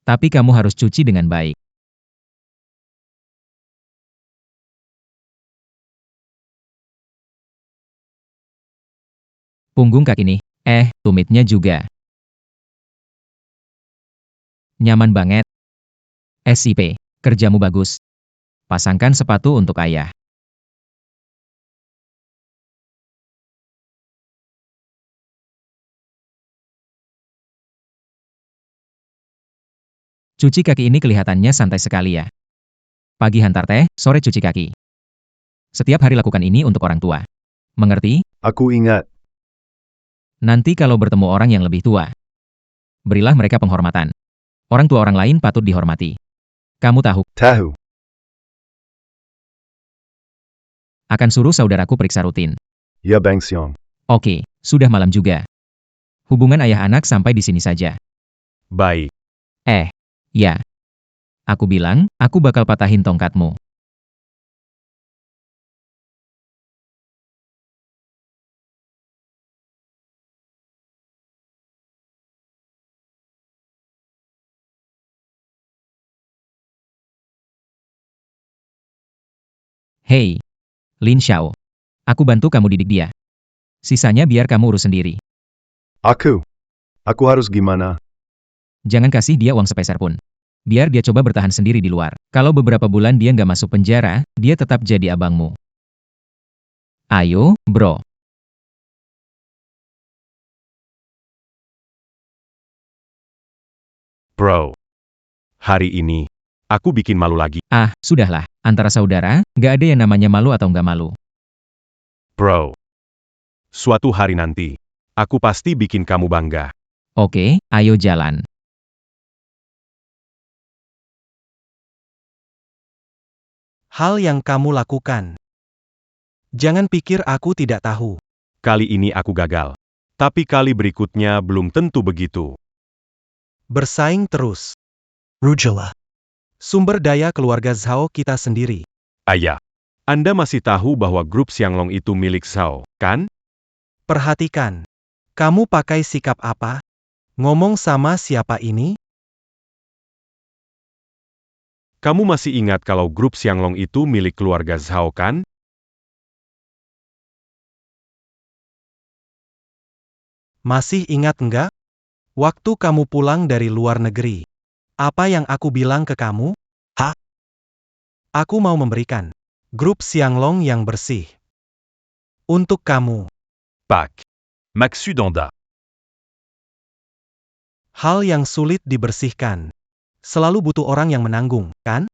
Tapi kamu harus cuci dengan baik. Punggung kaki nih, tumitnya juga. Nyaman banget. SIP, kerjamu bagus. Pasangkan sepatu untuk ayah. Cuci kaki ini kelihatannya santai sekali ya. Pagi hantar teh, sore cuci kaki. Setiap hari lakukan ini untuk orang tua. Mengerti? Aku ingat. Nanti kalau bertemu orang yang lebih tua, berilah mereka penghormatan. Orang tua orang lain patut dihormati. Kamu tahu, Tahu. akan suruh saudaraku periksa rutin. Ya Bang Siong. Oke, sudah malam juga. Hubungan ayah anak sampai di sini saja. Baik. Ya. Aku bilang, aku bakal patahin tongkatmu. Hei, Lin Xiao. Aku bantu kamu didik dia. Sisanya biar kamu urus sendiri. Aku harus gimana? Jangan kasih dia uang sepeser pun. Biar dia coba bertahan sendiri di luar. Kalau beberapa bulan dia nggak masuk penjara, dia tetap jadi abangmu. Ayo, bro. Bro. Hari ini, aku bikin malu lagi. Sudahlah. Antara saudara, nggak ada yang namanya malu atau nggak malu. Bro. Suatu hari nanti, aku pasti bikin kamu bangga. Oke, ayo jalan. Hal yang kamu lakukan. Jangan pikir aku tidak tahu. Kali ini aku gagal. Tapi kali berikutnya belum tentu begitu. Bersaing terus. Rujula. Sumber daya keluarga Zhao kita sendiri. Ayah, Anda masih tahu bahwa grup Xianglong itu milik Zhao, kan? Perhatikan. Kamu pakai sikap apa? Ngomong sama siapa ini? Kamu masih ingat kalau grup Xianglong itu milik keluarga Zhao, kan? Masih ingat enggak? Waktu kamu pulang dari luar negeri. Apa yang aku bilang ke kamu? Aku mau memberikan grup Xianglong yang bersih. Untuk kamu. Pak. Maksudanda. Hal yang sulit dibersihkan. Selalu butuh orang yang menanggung, kan?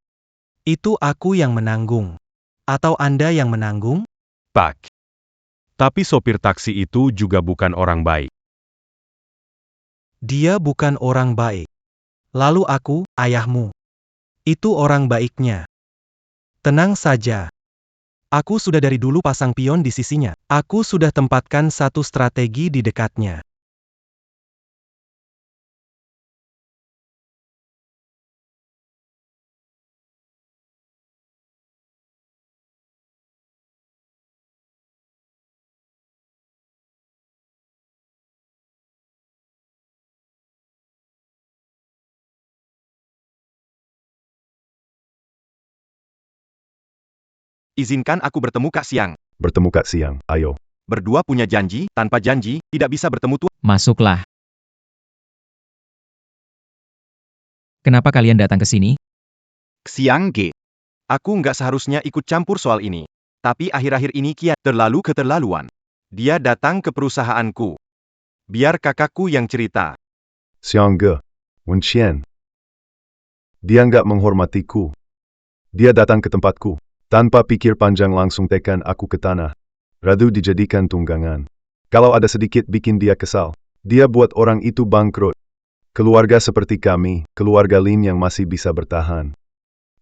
Itu aku yang menanggung. Atau Anda yang menanggung? Pak. Tapi sopir taksi itu juga bukan orang baik. Dia bukan orang baik. Lalu aku, ayahmu. Itu orang baiknya. Tenang saja. Aku sudah dari dulu pasang pion di sisinya. Aku sudah tempatkan satu strategi di dekatnya. Izinkan aku bertemu Kak Siang. Bertemu Kak Siang, ayo. Berdua punya janji, tanpa janji, tidak bisa bertemu tuan. Masuklah. Kenapa kalian datang ke sini? Xiang Ge. Aku nggak seharusnya ikut campur soal ini. Tapi akhir-akhir ini kian terlalu keterlaluan. Dia datang ke perusahaanku. Biar kakakku yang cerita. Xiang Ge. Wen Qian. Dia nggak menghormatiku. Dia datang ke tempatku. Tanpa pikir panjang langsung tekan aku ke tanah. Radu dijadikan tunggangan. Kalau ada sedikit bikin dia kesal. Dia buat orang itu bangkrut. Keluarga seperti kami, keluarga Lin yang masih bisa bertahan.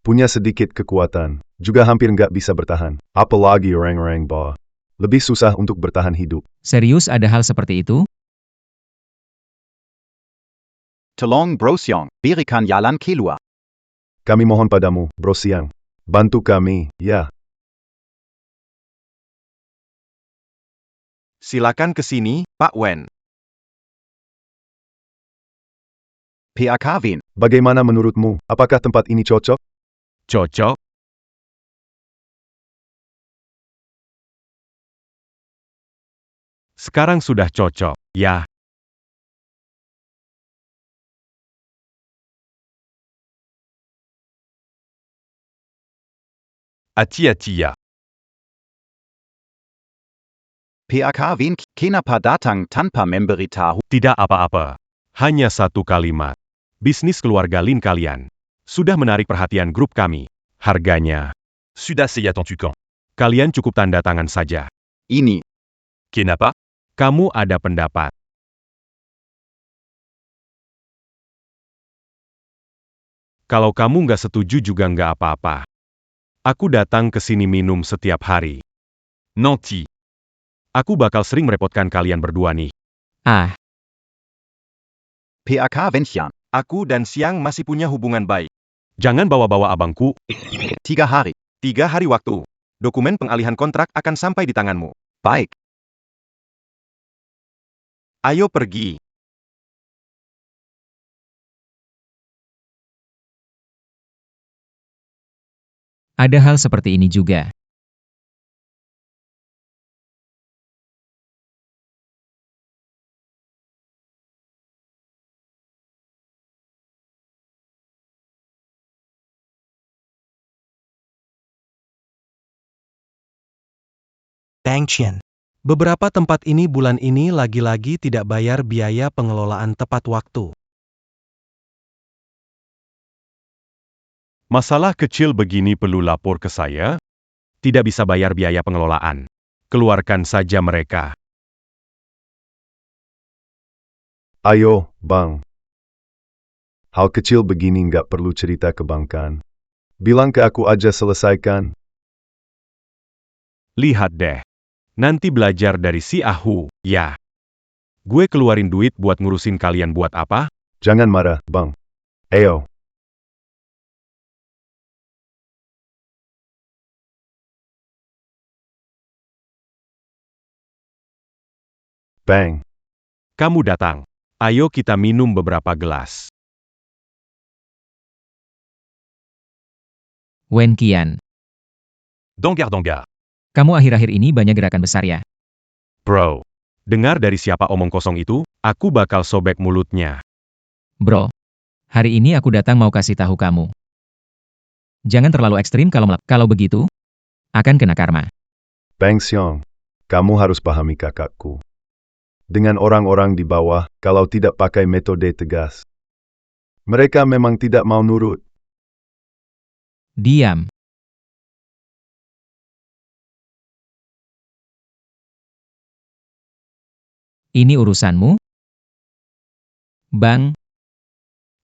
Punya sedikit kekuatan, juga hampir nggak bisa bertahan. Apalagi orang-orang bawah. Lebih susah untuk bertahan hidup. Serius ada hal seperti itu? Tolong Bro Xiang, berikan jalan keluar. Kami mohon padamu, Bro Siang. Bantu kami, ya. Silakan ke sini, Pak Wen. PAK Wen. Bagaimana menurutmu? Apakah tempat ini cocok? Cocok? Sekarang sudah cocok, ya. Hati-hati ya. PAK Wen. Kenapa datang tanpa memberitahu? Tidak apa-apa. Hanya satu kalimat. Bisnis keluarga Lin kalian sudah menarik perhatian grup kami. Harganya, Sudah saya tentukan. kalian cukup tanda tangan saja. Ini. Kenapa? Kamu ada pendapat. Kalau kamu nggak setuju juga nggak apa-apa. Aku datang ke sini minum setiap hari. Nanti. Aku bakal sering merepotkan kalian berdua nih. Ah, PAK Wen Xiang. Aku dan Siang masih punya hubungan baik. Jangan bawa-bawa abangku. 3 hari. 3 hari waktu. Dokumen pengalihan kontrak akan sampai di tanganmu. Baik. Ayo pergi. ada hal seperti ini juga. Tang Qian. Beberapa tempat ini bulan ini lagi-lagi tidak bayar biaya pengelolaan tepat waktu. Masalah kecil begini perlu lapor ke saya? Tidak bisa bayar biaya pengelolaan. Keluarkan saja mereka. Ayo, Bang. Hal kecil begini nggak perlu cerita ke bankan. Bilang ke aku aja selesaikan. Lihat deh. Nanti belajar dari si Ahu, ya. Gue keluarin duit buat ngurusin kalian buat apa? Jangan marah, Bang. Ayo. Bang. Kamu datang. Ayo kita minum beberapa gelas. Wen Qian, Dangar-dangar. kamu akhir-akhir ini banyak gerakan besar ya? Bro. Dengar dari siapa omong kosong itu? Aku bakal sobek mulutnya. Bro, hari ini aku datang mau kasih tahu kamu. Jangan terlalu ekstrim kalau begitu, akan kena karma. Bang Xiong. Kamu harus pahami kakakku. dengan orang-orang di bawah kalau tidak pakai metode tegas. Mereka memang tidak mau nurut. Diam. Ini urusanmu? Bang,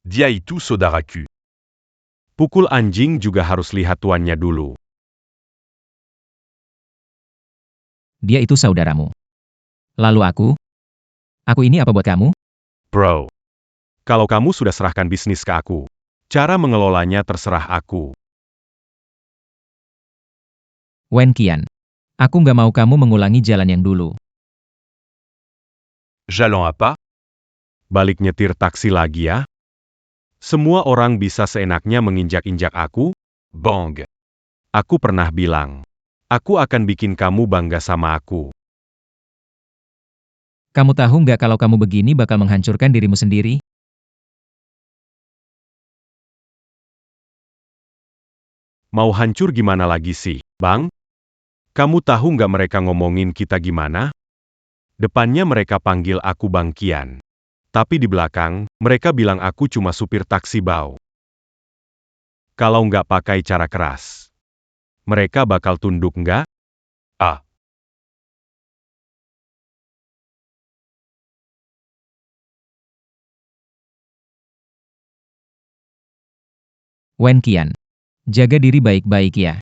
Dia itu saudaraku. Pukul anjing juga harus lihat tuannya dulu. dia itu saudaramu. Lalu aku ini apa buat kamu? Bro. Kalau kamu sudah serahkan bisnis ke aku, cara mengelolanya terserah aku. Wen Qian. Aku nggak mau kamu mengulangi jalan yang dulu. J'allons à pas? Balik nyetir taksi lagi ya. Semua orang bisa seenaknya menginjak-injak aku. Bang. Aku pernah bilang, aku akan bikin kamu bangga sama aku. Kamu tahu nggak kalau kamu begini bakal menghancurkan dirimu sendiri? Mau hancur gimana lagi sih, Bang? Kamu tahu nggak mereka ngomongin kita gimana? Depannya mereka panggil aku Bang Qian. Tapi di belakang, mereka bilang aku cuma supir taksi bau. Kalau nggak pakai cara keras, mereka bakal tunduk nggak? Ah. Wen Qian. Jaga diri baik-baik ya.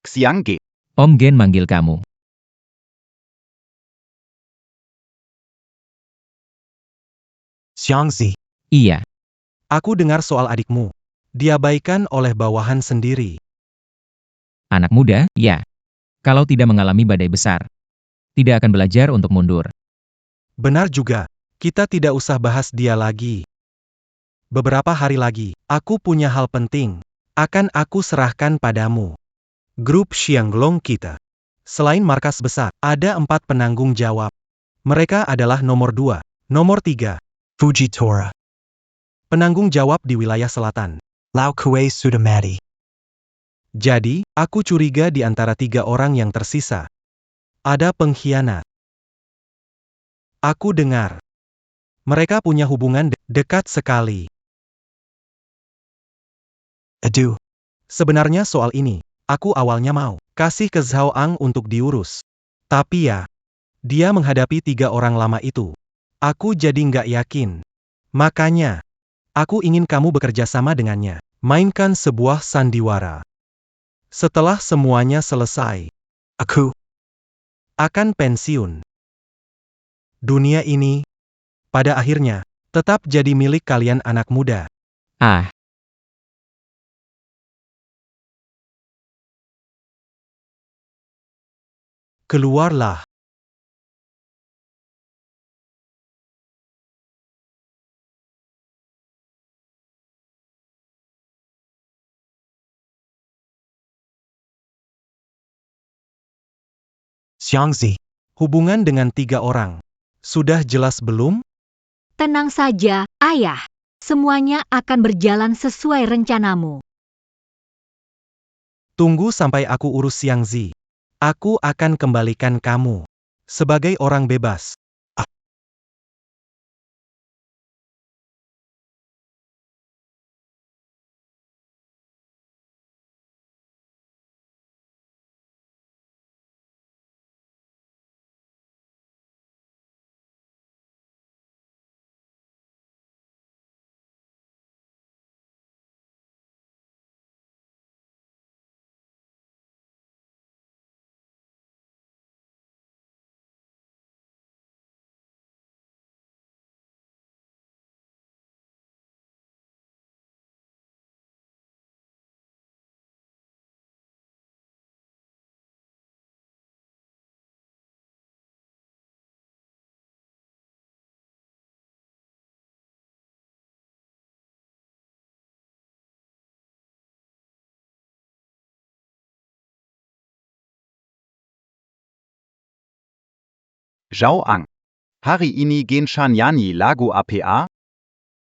Xiang Ge. Om Gen manggil kamu. Xiangzi, Iya, aku dengar soal adikmu. Diabaikan oleh bawahan sendiri. anak muda, ya. Kalau tidak mengalami badai besar, tidak akan belajar untuk mundur. Benar juga, kita tidak usah bahas dia lagi. Beberapa hari lagi, aku punya hal penting. Akan aku serahkan padamu. Grup Xianglong kita. Selain markas besar, ada 4 penanggung jawab. Mereka adalah nomor 2, nomor 3, Fujitora. Penanggung jawab di wilayah selatan, Lao Kuei Sudamati. Jadi, aku curiga di antara 3 orang yang tersisa. Ada pengkhianat. Aku dengar. Mereka punya hubungan dekat sekali. Aduh. Sebenarnya soal ini, aku awalnya mau kasih ke Zhao Ang untuk diurus. Tapi ya, dia menghadapi 3 orang lama itu. Aku jadi nggak yakin. Makanya, aku ingin kamu bekerja sama dengannya. Mainkan sebuah sandiwara. Setelah semuanya selesai, aku akan pensiun. Dunia ini, pada akhirnya, tetap jadi milik kalian anak muda. Ah, Keluarlah. Xiangzi, hubungan dengan 3 orang. Sudah jelas belum? Tenang saja, ayah. Semuanya akan berjalan sesuai rencanamu. Tunggu sampai aku urus Xiangzi. Aku akan kembalikan kamu sebagai orang bebas. Zhao Ang. Hari ini Genshan Yani lagu APA?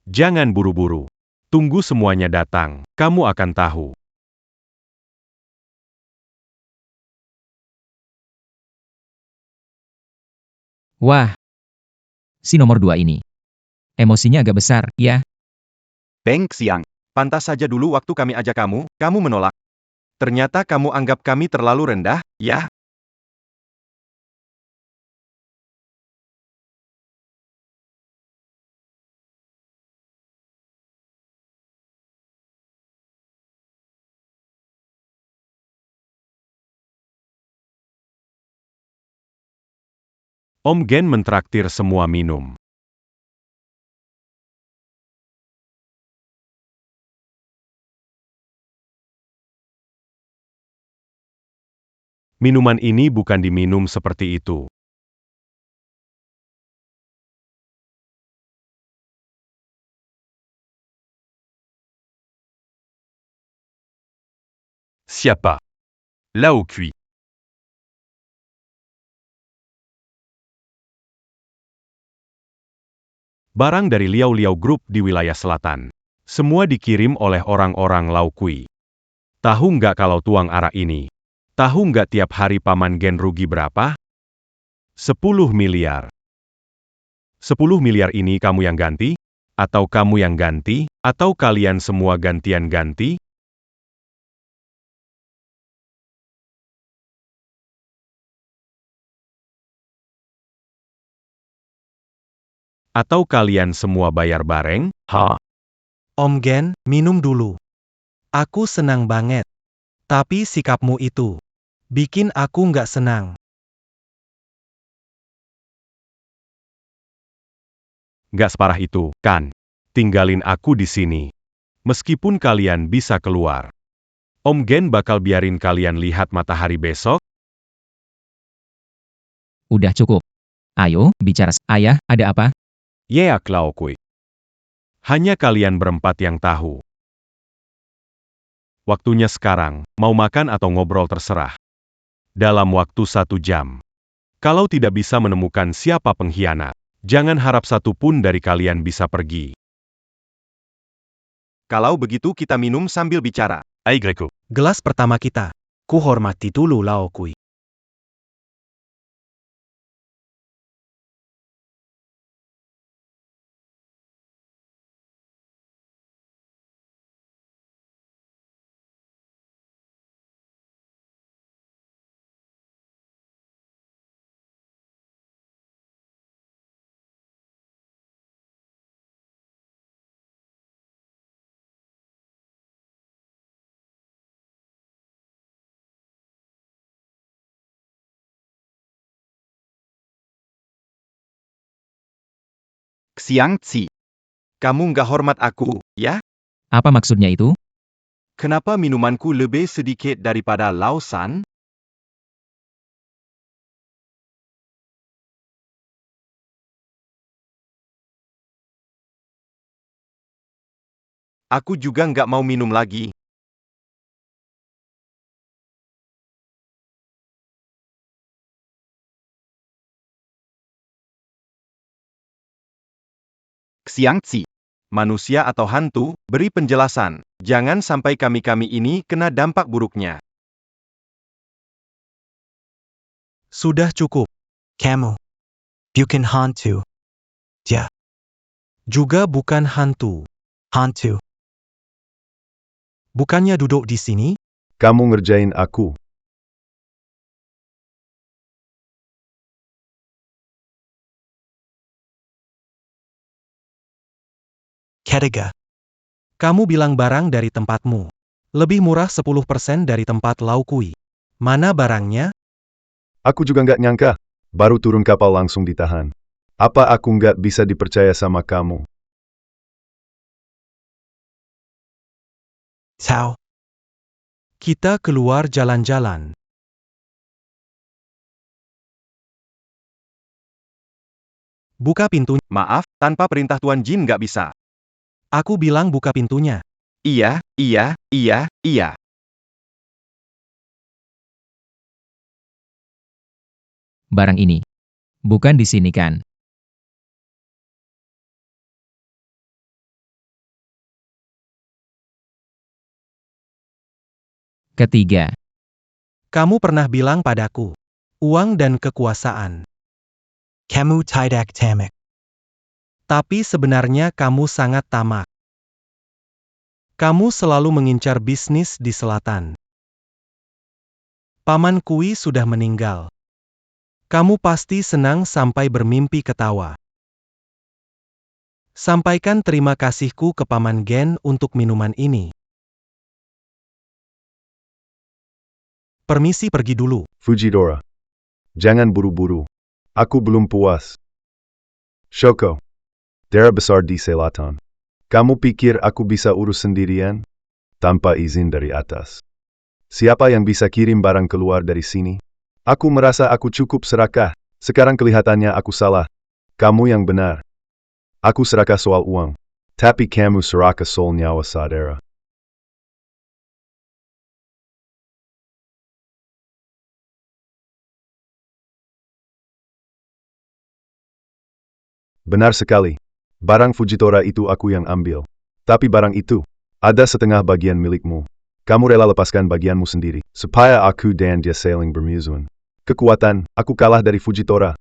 Jangan buru-buru. Tunggu semuanya datang, kamu akan tahu. Wah, si nomor 2 ini. Emosinya agak besar, ya? Beng Xiang. Pantas saja dulu waktu kami ajak kamu menolak. Ternyata kamu anggap kami terlalu rendah, ya? Om Gen mentraktir semua minum. Minuman ini bukan diminum seperti itu. Siapa? Lao Kui. Barang dari Liao Liao Group di wilayah selatan. Semua dikirim oleh orang-orang Lao Kui. Tahu nggak kalau tuang arak ini? Tahu nggak tiap hari Paman Gen rugi berapa? 10 miliar. 10 miliar ini kamu yang ganti? Atau kamu yang ganti? Atau kalian semua gantian ganti? Atau kalian semua bayar bareng? Ha? Om Gen, minum dulu. Aku senang banget. Tapi sikapmu itu bikin aku nggak senang. Nggak separah itu, kan? Tinggalin aku di sini. Meskipun kalian bisa keluar. Om Gen bakal biarin kalian lihat matahari besok? Udah cukup. Ayo, bicara. Ayah, ada apa? Yeah, Lao Kui. Hanya kalian berempat yang tahu. Waktunya sekarang, mau makan atau ngobrol terserah. Dalam waktu 1 jam. Kalau tidak bisa menemukan siapa pengkhianat, jangan harap satu pun dari kalian bisa pergi. Kalau begitu kita minum sambil bicara. Ai Greco. Gelas pertama kita. Ku hormati dulu Lao Kui. Xiang Ci. Kamu nggak hormat aku, ya? Apa maksudnya itu? Kenapa minumanku lebih sedikit daripada Lao San? Aku juga nggak mau minum lagi. Xiang Ci. Manusia atau hantu, beri penjelasan. Jangan sampai kami-kami ini kena dampak buruknya. Sudah cukup. Kamu. Bukan hantu. Dia. Juga bukan hantu. Hantu. Bukannya duduk di sini? Kamu ngerjain aku. Ketiga. Kamu bilang barang dari tempatmu. Lebih murah 10% dari tempat Lao Kui. Mana barangnya? Aku juga nggak nyangka. Baru turun kapal langsung ditahan. Apa aku nggak bisa dipercaya sama kamu? Tahu. Kita keluar jalan-jalan. Buka pintu. Maaf, tanpa perintah Tuan Jin nggak bisa. Aku bilang buka pintunya. Iya. Barang ini. Bukan di sini kan? Ketiga, Kamu pernah bilang padaku, uang dan kekuasaan. Kamu tidak tamak. Tapi sebenarnya kamu sangat tamak. Kamu selalu mengincar bisnis di selatan. Paman Kui sudah meninggal. Kamu pasti senang sampai bermimpi ketawa. Sampaikan terima kasihku ke Paman Gen untuk minuman ini. Permisi pergi dulu. Fujidora. Jangan buru-buru. Aku belum puas. Shoko. Daerah besar di selatan. Kamu pikir aku bisa urus sendirian? Tanpa izin dari atas. Siapa yang bisa kirim barang keluar dari sini? Aku merasa aku cukup serakah. Sekarang kelihatannya aku salah. Kamu yang benar. Aku serakah soal uang. Tapi kamu serakah soal nyawa saudara. Benar sekali. Barang Fujitora itu aku yang ambil. Tapi barang itu, ada setengah bagian milikmu. Kamu rela lepaskan bagianmu sendiri, supaya aku dan dia saling bermusuhan. Kekuatan, aku kalah dari Fujitora.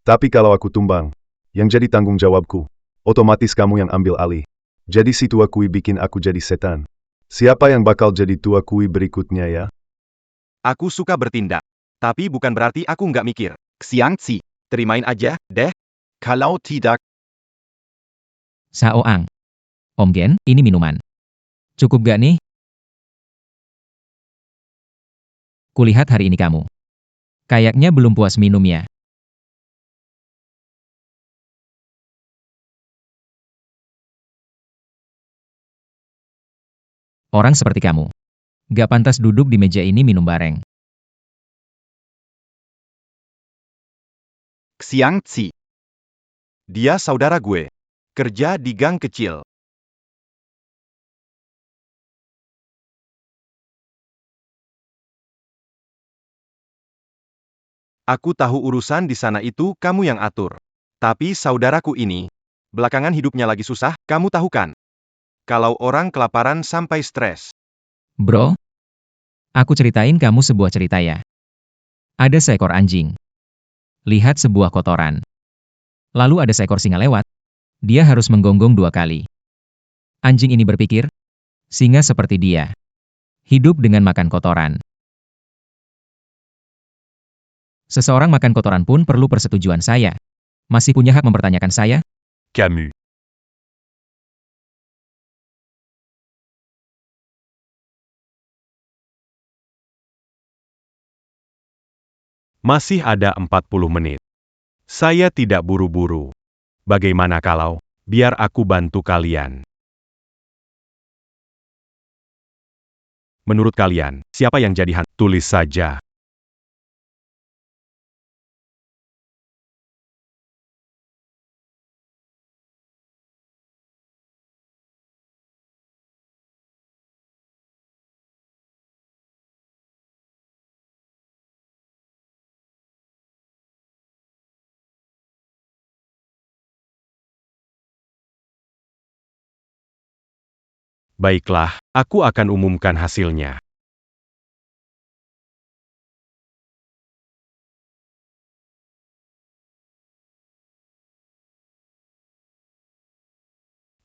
Tapi kalau aku tumbang, yang jadi tanggung jawabku, otomatis kamu yang ambil alih. Jadi si tua kui bikin aku jadi setan. Siapa yang bakal jadi tua kui berikutnya ya? Aku suka bertindak. Tapi bukan berarti aku nggak mikir. Xiangzi, terimain aja, deh. Kalau tidak, Saoang. Om Gen, ini minuman. Cukup gak nih? Kulihat hari ini kamu. Kayaknya belum puas minum ya. Orang seperti kamu. Gak pantas duduk di meja ini minum bareng. Xiangzi. Dia saudara gue. Kerja di gang kecil. Aku tahu urusan di sana itu kamu yang atur. Tapi saudaraku ini, belakangan hidupnya lagi susah, kamu tahu kan? Kalau orang kelaparan sampai stres. Bro, aku ceritain kamu sebuah cerita ya. Ada seekor anjing. Lihat sebuah kotoran. Lalu ada seekor singa lewat. Dia harus menggonggong 2 kali. Anjing ini berpikir, singa seperti dia. Hidup dengan makan kotoran. Seseorang makan kotoran pun perlu persetujuan saya. Masih punya hak mempertanyakan saya? Camus. Masih ada 40 menit. Saya tidak buru-buru. Bagaimana kalau, biar aku bantu kalian? Menurut kalian, siapa yang jadi hantu? Tulis saja. Baiklah, aku akan umumkan hasilnya.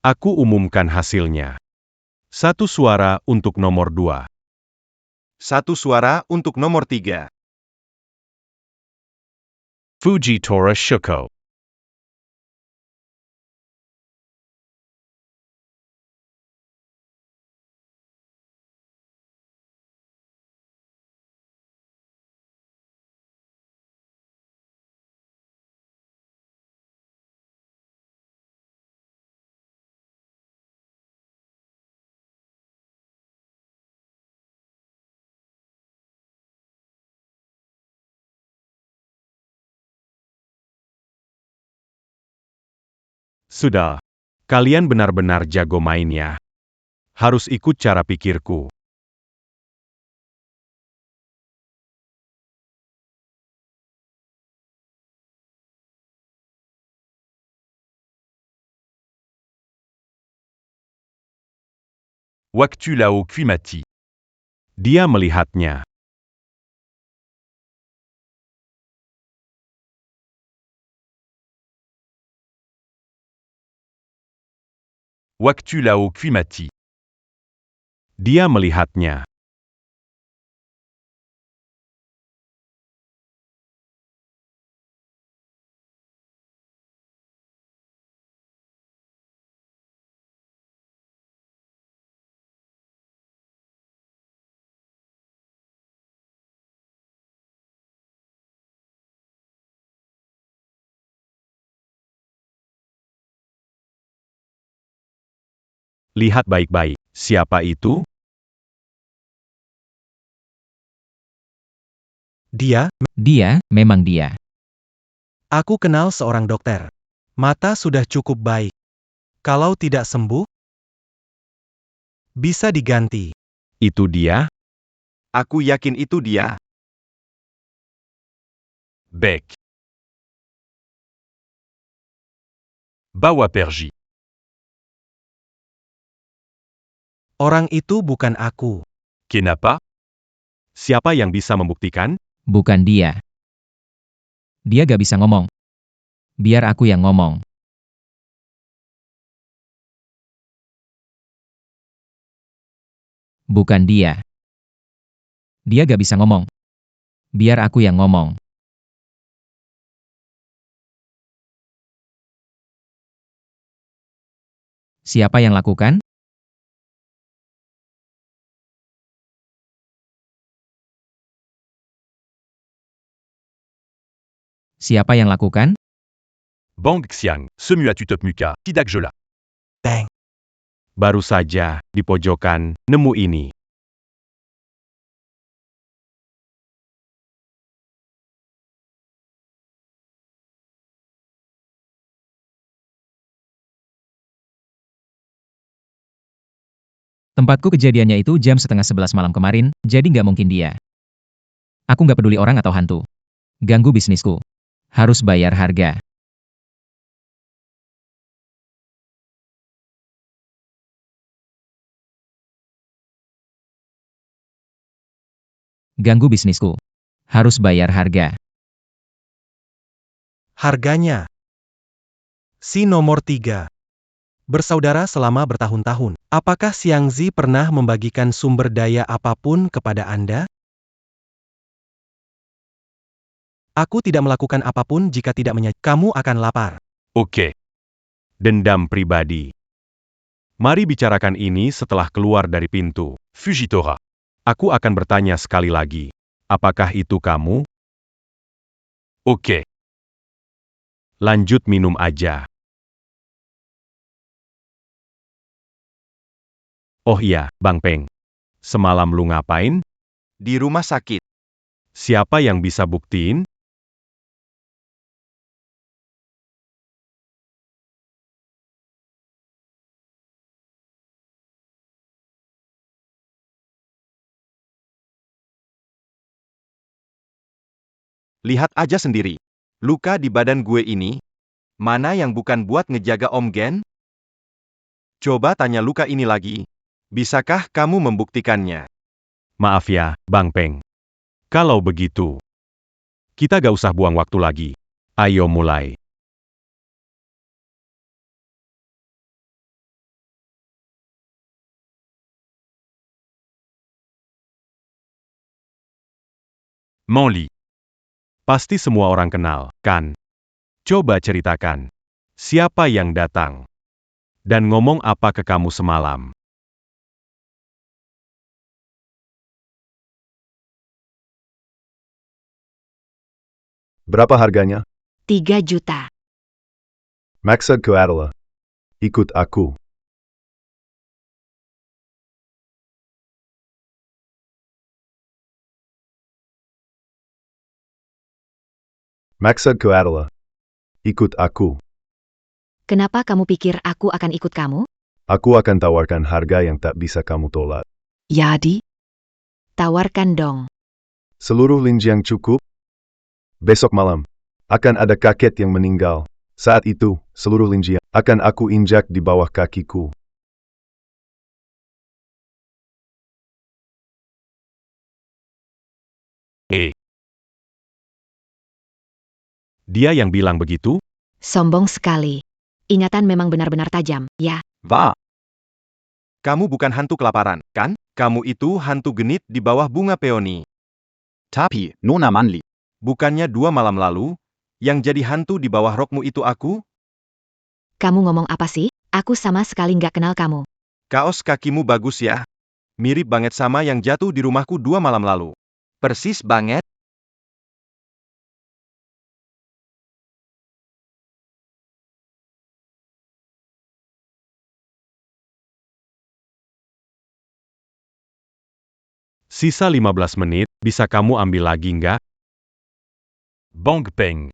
Aku umumkan hasilnya. 1 suara untuk nomor 2. 1 suara untuk nomor 3. Fujitora Shoko. Sudah. Kalian benar-benar jago mainnya. Harus ikut cara pikirku. Waktu lao kui mati. Dia melihatnya. Waktu lao kui mati. Dia melihatnya. Lihat baik-baik. Siapa itu? Dia, Dia, memang dia. aku kenal seorang dokter. Mata sudah cukup baik. Kalau tidak sembuh, bisa diganti. Itu dia? Aku yakin itu dia. Bec. Bawa pergi. Orang itu bukan aku. Kenapa? Siapa yang bisa membuktikan? Bukan dia. Dia gak bisa ngomong. Biar aku yang ngomong. Bukan dia. Dia gak bisa ngomong. Biar aku yang ngomong. Siapa yang lakukan? Siapa yang lakukan? Bang Xiang, semua tutop muka, tidak jola. Bang. Baru saja, di pojokan, nemu ini. Tempatku kejadiannya itu jam 10:30 malam kemarin, jadi nggak mungkin dia. Aku nggak peduli orang atau hantu. Ganggu bisnisku. Harus bayar harga. Ganggu bisnisku. Harus bayar harga. Harganya. Si nomor 3. Bersaudara selama bertahun-tahun. Apakah Xiang Zi pernah membagikan sumber daya apapun kepada Anda? Aku tidak melakukan apapun jika tidak kamu akan lapar. Oke. Dendam pribadi. Mari bicarakan ini setelah keluar dari pintu. Fujitora. Aku akan bertanya sekali lagi. Apakah itu kamu? Oke. Lanjut minum aja. Oh iya, Bang Peng. Semalam lu ngapain? Di rumah sakit. Siapa yang bisa buktiin? Lihat aja sendiri. Luka di badan gue ini. Mana yang bukan buat ngejaga Om Gen? Coba tanya luka ini lagi. Bisakah kamu membuktikannya? Maaf ya, Bang Peng. Kalau begitu, kita gak usah buang waktu lagi. Ayo mulai. Manli. Pasti semua orang kenal, kan? Coba ceritakan. Siapa yang datang? Dan ngomong apa ke kamu semalam? Berapa harganya? 3 juta. Maksudku adalah, ikut aku. Maksudku adalah, ikut aku. Kenapa kamu pikir aku akan ikut kamu? Aku akan tawarkan harga yang tak bisa kamu tolak. Jadi, Tawarkan dong. Seluruh linjang cukup? Besok malam, akan ada kakek yang meninggal. Saat itu, seluruh linjang akan aku injak di bawah kakiku. Dia yang bilang begitu? Sombong sekali. Ingatan memang benar-benar tajam, ya. Wahr. Kamu bukan hantu kelaparan, kan? Kamu itu hantu genit di bawah bunga peoni. Tapi, Nona Manli. Bukannya 2 malam lalu, yang jadi hantu di bawah rokmu itu aku? Kamu ngomong apa sih? Aku sama sekali nggak kenal kamu. Kaos kakimu bagus ya. Mirip banget sama yang jatuh di rumahku 2 malam lalu. Persis banget. Sisa 15 menit, bisa kamu ambil lagi nggak? Bang Peng.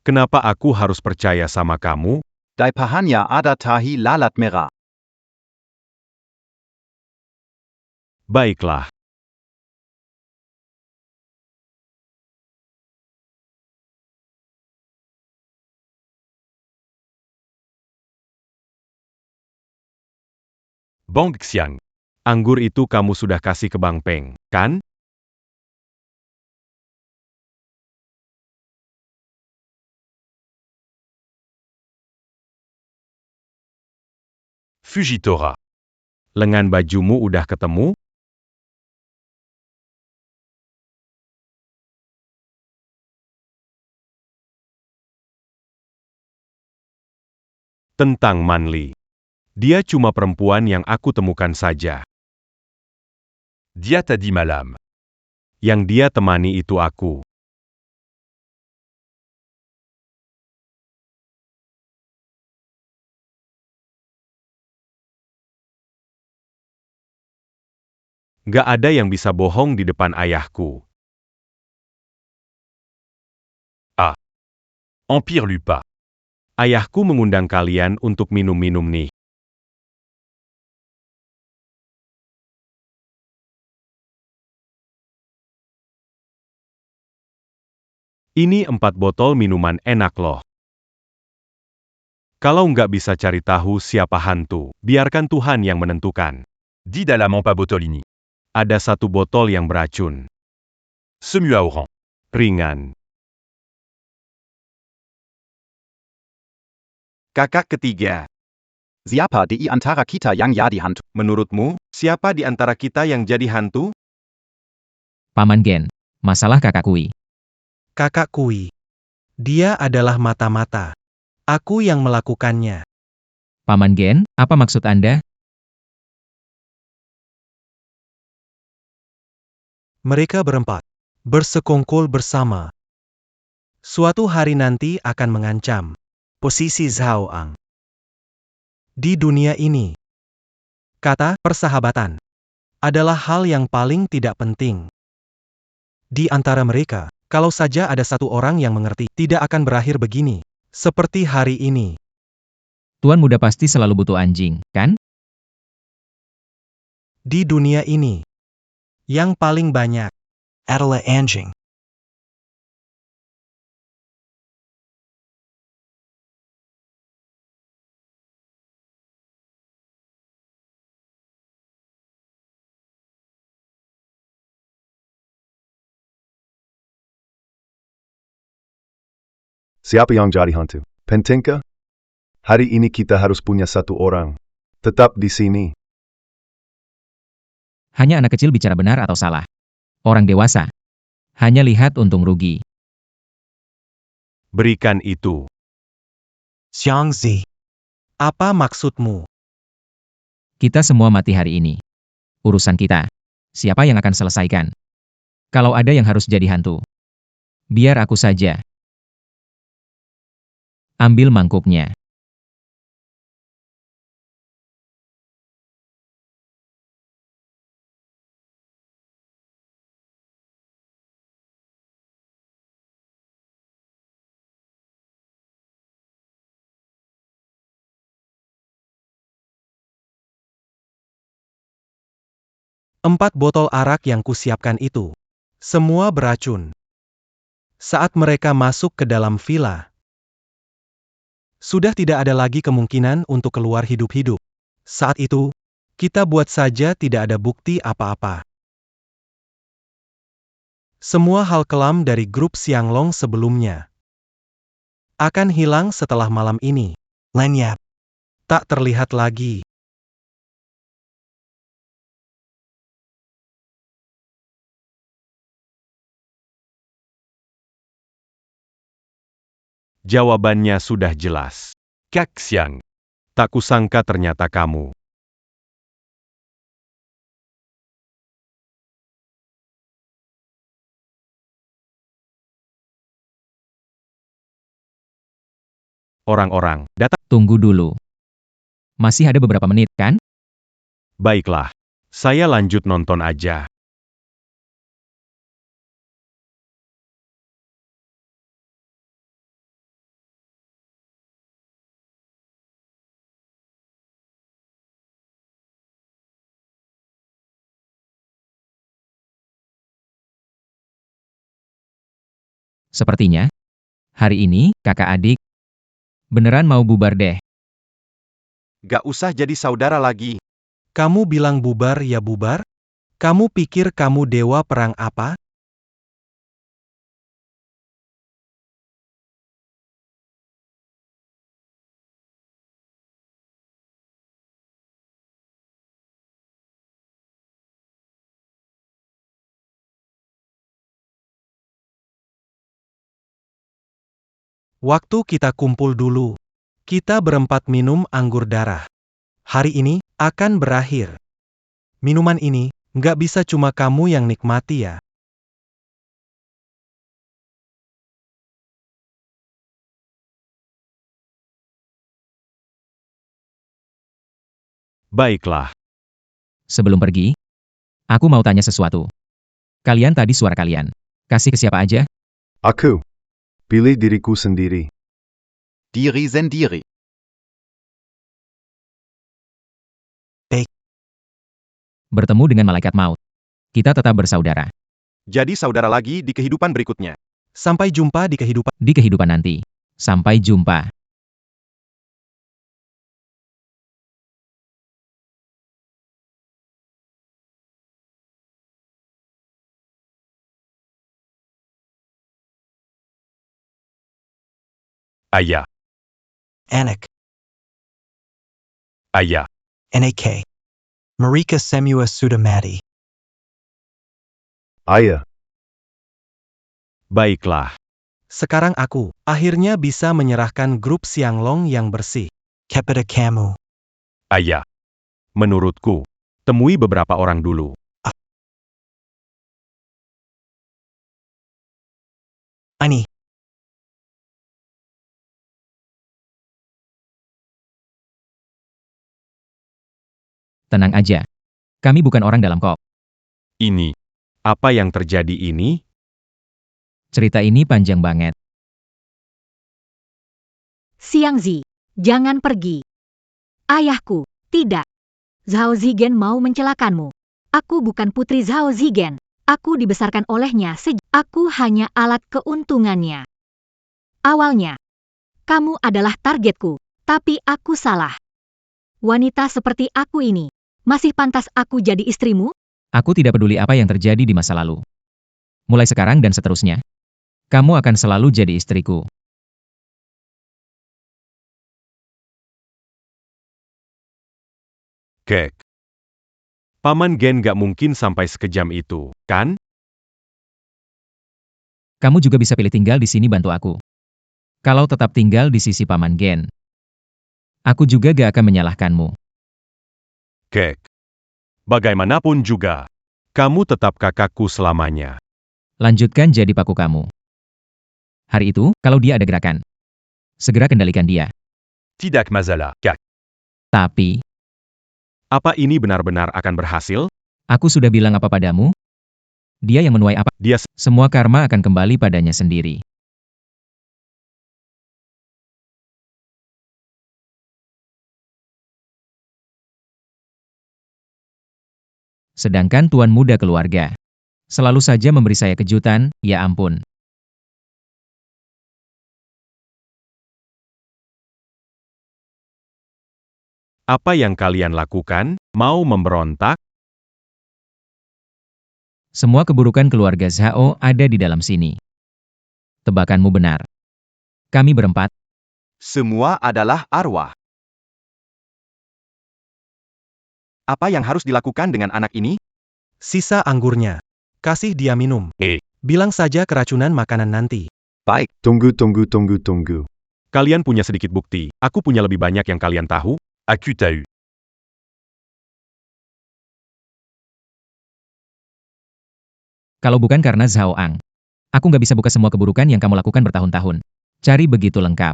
Kenapa aku harus percaya sama kamu? Dai pahanya ada tahi lalat merah. Baiklah. Bang Xiang. Anggur itu kamu sudah kasih ke Bang Peng, kan? Fujitora. Lengan bajumu udah ketemu? Tentang Manli. Dia cuma perempuan yang aku temukan saja. Dia tadi malam. Yang dia temani itu aku. Gak ada yang bisa bohong di depan ayahku. Empire Lupa. Ayahku mengundang kalian untuk minum-minum nih. Ini 4 botol minuman enak loh. Kalau nggak bisa cari tahu siapa hantu, biarkan Tuhan yang menentukan. Did à la Mampa Botolini. Ada 1 botol yang beracun. Semua orang. Ringan. Kakak ketiga. Siapa di antara kita yang jadi hantu? Menurutmu, siapa di antara kita yang jadi hantu? Paman Gen. Masalah kakak Kui. Kakak Kui. Dia adalah mata-mata. Aku yang melakukannya. Paman Gen, apa maksud Anda? Mereka berempat. Bersekongkol bersama. Suatu hari nanti akan mengancam posisi Zhao Ang. Di dunia ini, kata persahabatan adalah hal yang paling tidak penting. Di antara mereka, kalau saja ada 1 orang yang mengerti, tidak akan berakhir begini. Seperti hari ini. Tuan muda pasti selalu butuh anjing, kan? Di dunia ini, yang paling banyak adalah anjing. Siapa yang jadi hantu? Pentingkah? Hari ini kita harus punya 1 orang. Tetap di sini. Hanya anak kecil bicara benar atau salah. Orang dewasa hanya lihat untung rugi. Berikan itu. Xiangzi. Apa maksudmu? Kita semua mati hari ini. Urusan kita. Siapa yang akan selesaikan? Kalau ada yang harus jadi hantu, biar aku saja. Ambil mangkuknya. Empat botol arak yang kusiapkan itu, semua beracun. Saat mereka masuk ke dalam villa, sudah tidak ada lagi kemungkinan untuk keluar hidup-hidup. Saat itu, kita buat saja tidak ada bukti apa-apa. Semua hal kelam dari grup Xianglong sebelumnya akan hilang setelah malam ini. Lenyap. Tak terlihat lagi. Jawabannya sudah jelas. Kak Xiang. Tak kusangka ternyata kamu. Orang-orang, datang. Tunggu dulu. Masih ada beberapa menit, kan? Baiklah. Saya lanjut nonton aja. Sepertinya, hari ini, kakak adik, beneran mau bubar deh. Gak usah jadi saudara lagi. Kamu bilang bubar ya bubar? Kamu pikir kamu dewa perang apa? Waktu kita kumpul dulu. Kita berempat minum anggur darah. Hari ini akan berakhir. Minuman ini nggak bisa cuma kamu yang nikmati ya. Baiklah. Sebelum pergi, aku mau tanya sesuatu. Kalian tadi suara kalian. Kasih ke siapa aja? Aku. Pilih diriku sendiri. Diri sendiri. Bertemu dengan malaikat maut. Kita tetap bersaudara. Jadi saudara lagi di kehidupan berikutnya. Sampai jumpa di kehidupan. Di kehidupan nanti. Sampai jumpa. Ayah. Anak. Ayah. NAK. Marika Semua Sudamati. Ayah. Baiklah. Sekarang aku akhirnya bisa menyerahkan grup Xianglong yang bersih. Kepada kamu. Ayah. Menurutku, temui beberapa orang dulu. Ani. Tenang aja. Kami bukan orang dalam kok. Ini. Apa yang terjadi ini? Cerita ini panjang banget. Xiangzi, jangan pergi. Ayahku, tidak. Zhao Zigen mau mencelakanmu. Aku bukan putri Zhao Zigen. Aku dibesarkan olehnya aku hanya alat keuntungannya. Awalnya, kamu adalah targetku, tapi aku salah. Wanita seperti aku ini, masih pantas aku jadi istrimu? Aku tidak peduli apa yang terjadi di masa lalu. Mulai sekarang dan seterusnya, kamu akan selalu jadi istriku. Kek. Paman Gen gak mungkin sampai sekejam itu, kan? Kamu juga bisa pilih tinggal di sini bantu aku. Kalau tetap tinggal di sisi Paman Gen, aku juga gak akan menyalahkanmu. Kek. Bagaimanapun juga, kamu tetap kakakku selamanya. Lanjutkan jadi paku kamu. Hari itu, kalau dia ada gerakan, segera kendalikan dia. Tidak masalah, Kak. Tapi, Apa ini benar-benar akan berhasil? aku sudah bilang apa padamu? Dia yang menuai apa? Dia Semua karma akan kembali padanya sendiri. Sedangkan tuan muda keluarga selalu saja memberi saya kejutan, ya ampun. Apa yang kalian lakukan? Mau memberontak? Semua keburukan keluarga Zhao ada di dalam sini. Tebakanmu benar. Kami berempat. Semua adalah arwah. Apa yang harus dilakukan dengan anak ini? Sisa anggurnya. Kasih dia minum. Bilang saja keracunan makanan nanti. Baik. Tunggu, tunggu, tunggu, tunggu. Kalian punya sedikit bukti. Aku punya lebih banyak yang kalian tahu. Aku tahu. Kalau bukan karena Zhao Ang, aku nggak bisa buka semua keburukan yang kamu lakukan bertahun-tahun. Cari begitu lengkap.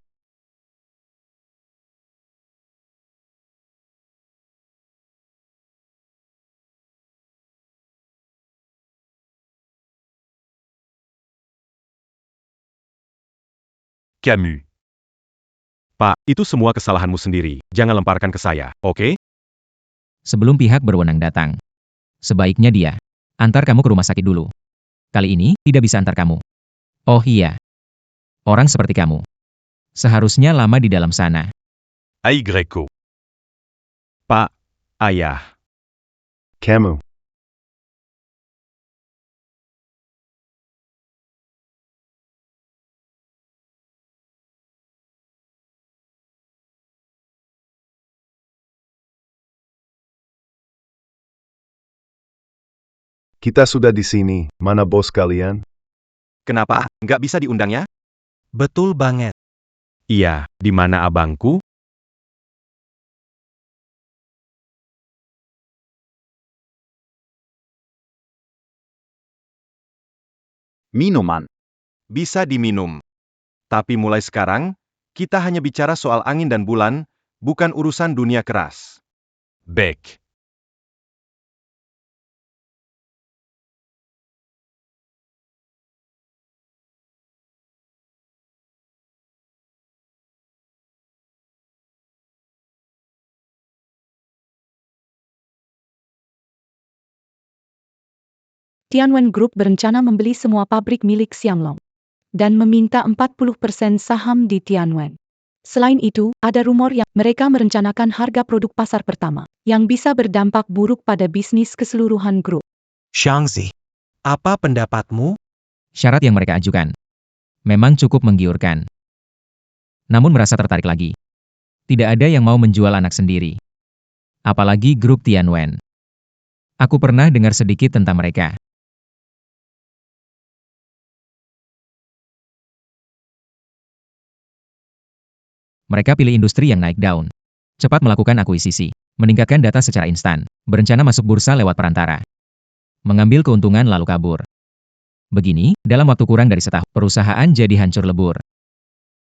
Camus. Pak, itu semua kesalahanmu sendiri. Jangan lemparkan ke saya, oke? Sebelum pihak berwenang datang, sebaiknya dia antar kamu ke rumah sakit dulu. Kali ini, tidak bisa antar kamu. Oh iya. Orang seperti kamu. Seharusnya lama di dalam sana. Ai Greco. Pak, ayah. Kamu. Kita sudah di sini. Mana bos kalian? Kenapa nggak bisa diundangnya? Betul banget. Iya, di mana abangku? Minuman. Bisa diminum. Tapi mulai sekarang, kita hanya bicara soal angin dan bulan, bukan urusan dunia keras. Bec. Tianwen Group berencana membeli semua pabrik milik Xianglong dan meminta 40% saham di Tianwen. Selain itu, ada rumor yang mereka merencanakan harga produk pasar pertama yang bisa berdampak buruk pada bisnis keseluruhan grup. Xiangzi. Apa pendapatmu? Syarat yang mereka ajukan memang cukup menggiurkan. Namun merasa tertarik lagi. Tidak ada yang mau menjual anak sendiri. Apalagi grup Tianwen. Aku pernah dengar sedikit tentang mereka. Mereka pilih industri yang naik daun. Cepat melakukan akuisisi. Meningkatkan data secara instan. Berencana masuk bursa lewat perantara. Mengambil keuntungan lalu kabur. Begini, dalam waktu kurang dari setahun, perusahaan jadi hancur lebur.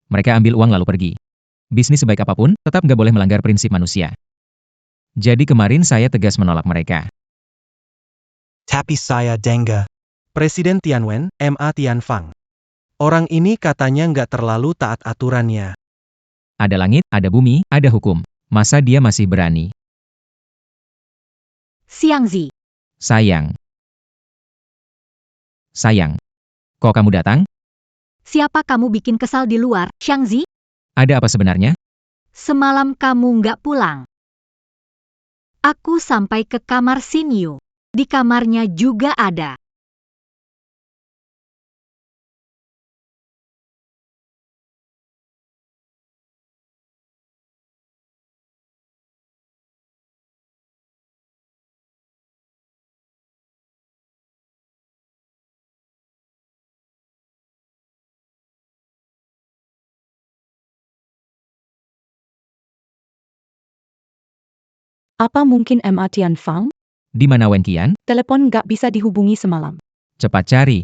Mereka ambil uang lalu pergi. Bisnis sebaik apapun, tetap nggak boleh melanggar prinsip manusia. Jadi kemarin saya tegas menolak mereka. Tapi saya Dengge. Presiden Tianwen, Ma Tianfang. Orang ini katanya nggak terlalu taat aturannya. Ada langit, ada bumi, ada hukum. Masa dia masih berani? Xiangzi. Sayang. Sayang. Kok kamu datang? Siapa kamu bikin kesal di luar, Xiangzi? Ada apa sebenarnya? Semalam kamu nggak pulang. Aku sampai ke kamar Xinyu. Di kamarnya juga ada. Apa mungkin Ma Tianfang? Di mana Wen Qian? Telepon nggak bisa dihubungi semalam. Cepat cari.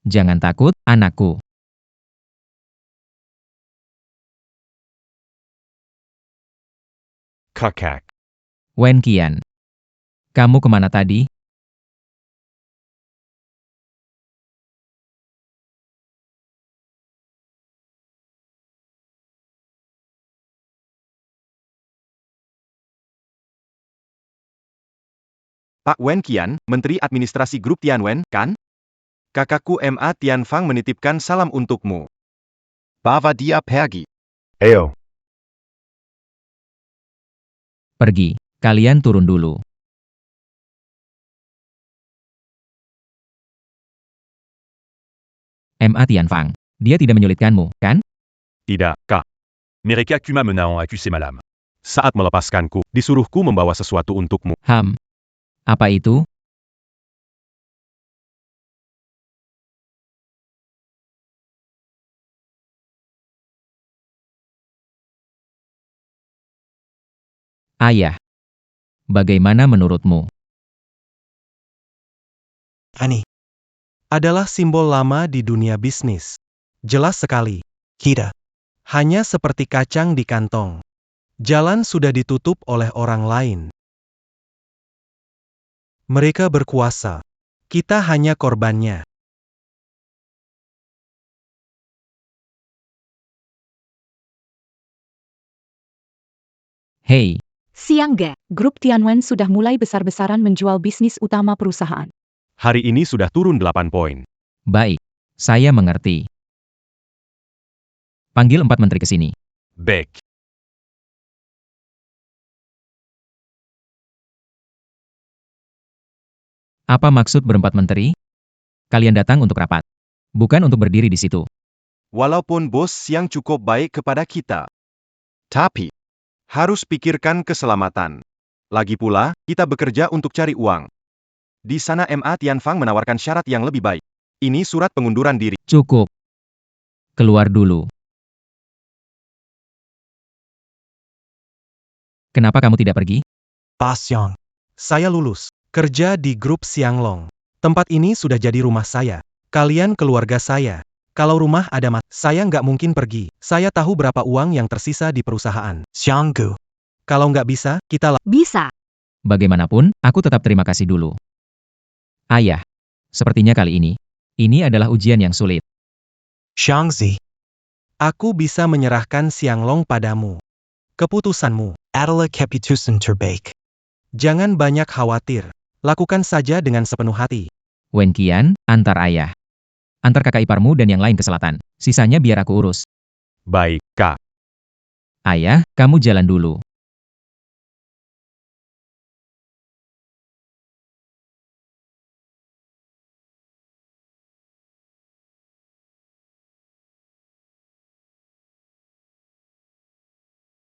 Jangan takut, anakku. Kakak. Wen Qian. Kamu kemana tadi? Pak Wen Qian, Menteri Administrasi Grup Tianwen, kan? Kakakku Ma Tianfang menitipkan salam untukmu. Bawa dia pergi. Ayo. Pergi. Kalian turun dulu. MA Tianfang. Dia tidak menyulitkanmu, kan? Tidak, Kak. Mereka cuma menang accusé malam. Saat melepaskanku, disuruhku membawa sesuatu untukmu. Apa itu? Ayah. Bagaimana menurutmu? Ani. Adalah simbol lama di dunia bisnis. Jelas sekali. Kita. Hanya seperti kacang di kantong. Jalan sudah ditutup oleh orang lain. Mereka berkuasa. Kita hanya korbannya. Hei, Siangga. Grup Tianwen sudah mulai besar-besaran menjual bisnis utama perusahaan. Hari ini sudah turun 8 poin. baik. Saya mengerti. Panggil 4 menteri ke sini. Baik. Apa maksud berempat menteri? Kalian datang untuk rapat. Bukan untuk berdiri di situ. Walaupun bos yang cukup baik kepada kita. Tapi, harus pikirkan keselamatan. Lagi pula, kita bekerja untuk cari uang. Di sana MA Tianfang menawarkan syarat yang lebih baik. Ini surat pengunduran diri. Cukup. Keluar dulu. Kenapa kamu tidak pergi? Pasyong. Saya lulus. Kerja di grup Xianglong. Tempat ini sudah jadi rumah saya. Kalian keluarga saya. Kalau rumah ada saya nggak mungkin pergi. Saya tahu berapa uang yang tersisa di perusahaan. Xianggu. Kalau nggak bisa, kita Bisa. Bagaimanapun, aku tetap terima kasih dulu. Ayah. Sepertinya kali ini adalah ujian yang sulit. Xiangzi. Aku bisa menyerahkan Xianglong padamu. Keputusanmu adalah keputusan terbaik. Jangan banyak khawatir. Lakukan saja dengan sepenuh hati. Wen Qian, antar ayah. Antar kakak iparmu dan yang lain ke selatan. Sisanya biar aku urus. Baik, Kak. Ayah, kamu jalan dulu.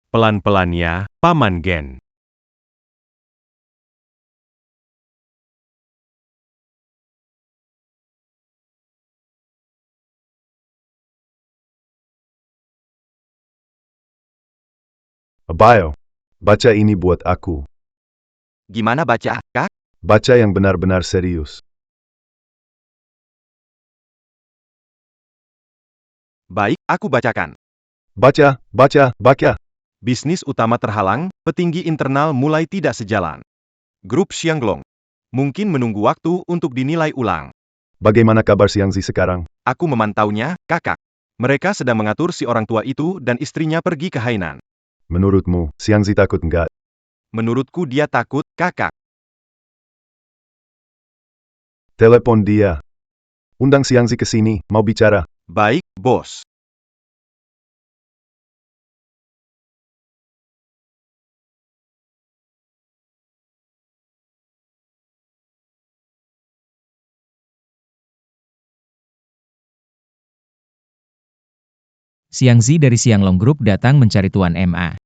Pelan-pelan ya, Paman Gen. Abayo. Baca ini buat aku. Gimana baca, Kak? Baca yang benar-benar serius. Baik, aku bacakan. Baca, baca, baca. Bisnis utama terhalang, petinggi internal mulai tidak sejalan. Grup Xianglong. Mungkin menunggu waktu untuk dinilai ulang. Bagaimana kabar Xiangzi sekarang? Aku memantaunya, kakak. Mereka sedang mengatur si orang tua itu dan istrinya pergi ke Hainan. Menurutmu, Xiangzi takut enggak? Menurutku dia takut, kakak. Telepon dia. Undang Xiangzi ke sini, mau bicara. Baik, bos. Xiangzi dari Xianglong Group datang mencari Tuan MA.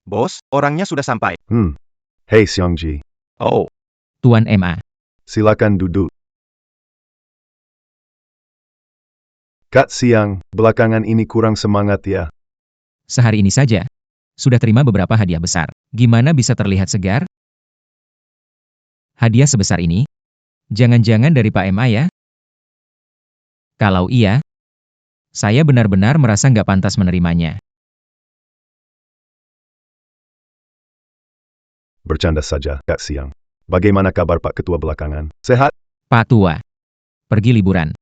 Bos, orangnya sudah sampai. Hei Xiangji. Oh, Tuan MA. Silakan duduk. Kak Siang, belakangan ini kurang semangat ya. Sehari ini saja. Sudah terima beberapa hadiah besar. Gimana bisa terlihat segar? Hadiah sebesar ini? Jangan-jangan dari Pak MA ya? Kalau iya, saya benar-benar merasa nggak pantas menerimanya. Bercanda saja, Kak Siang. Bagaimana kabar Pak Ketua belakangan? Sehat? Pak Tua. Pergi liburan.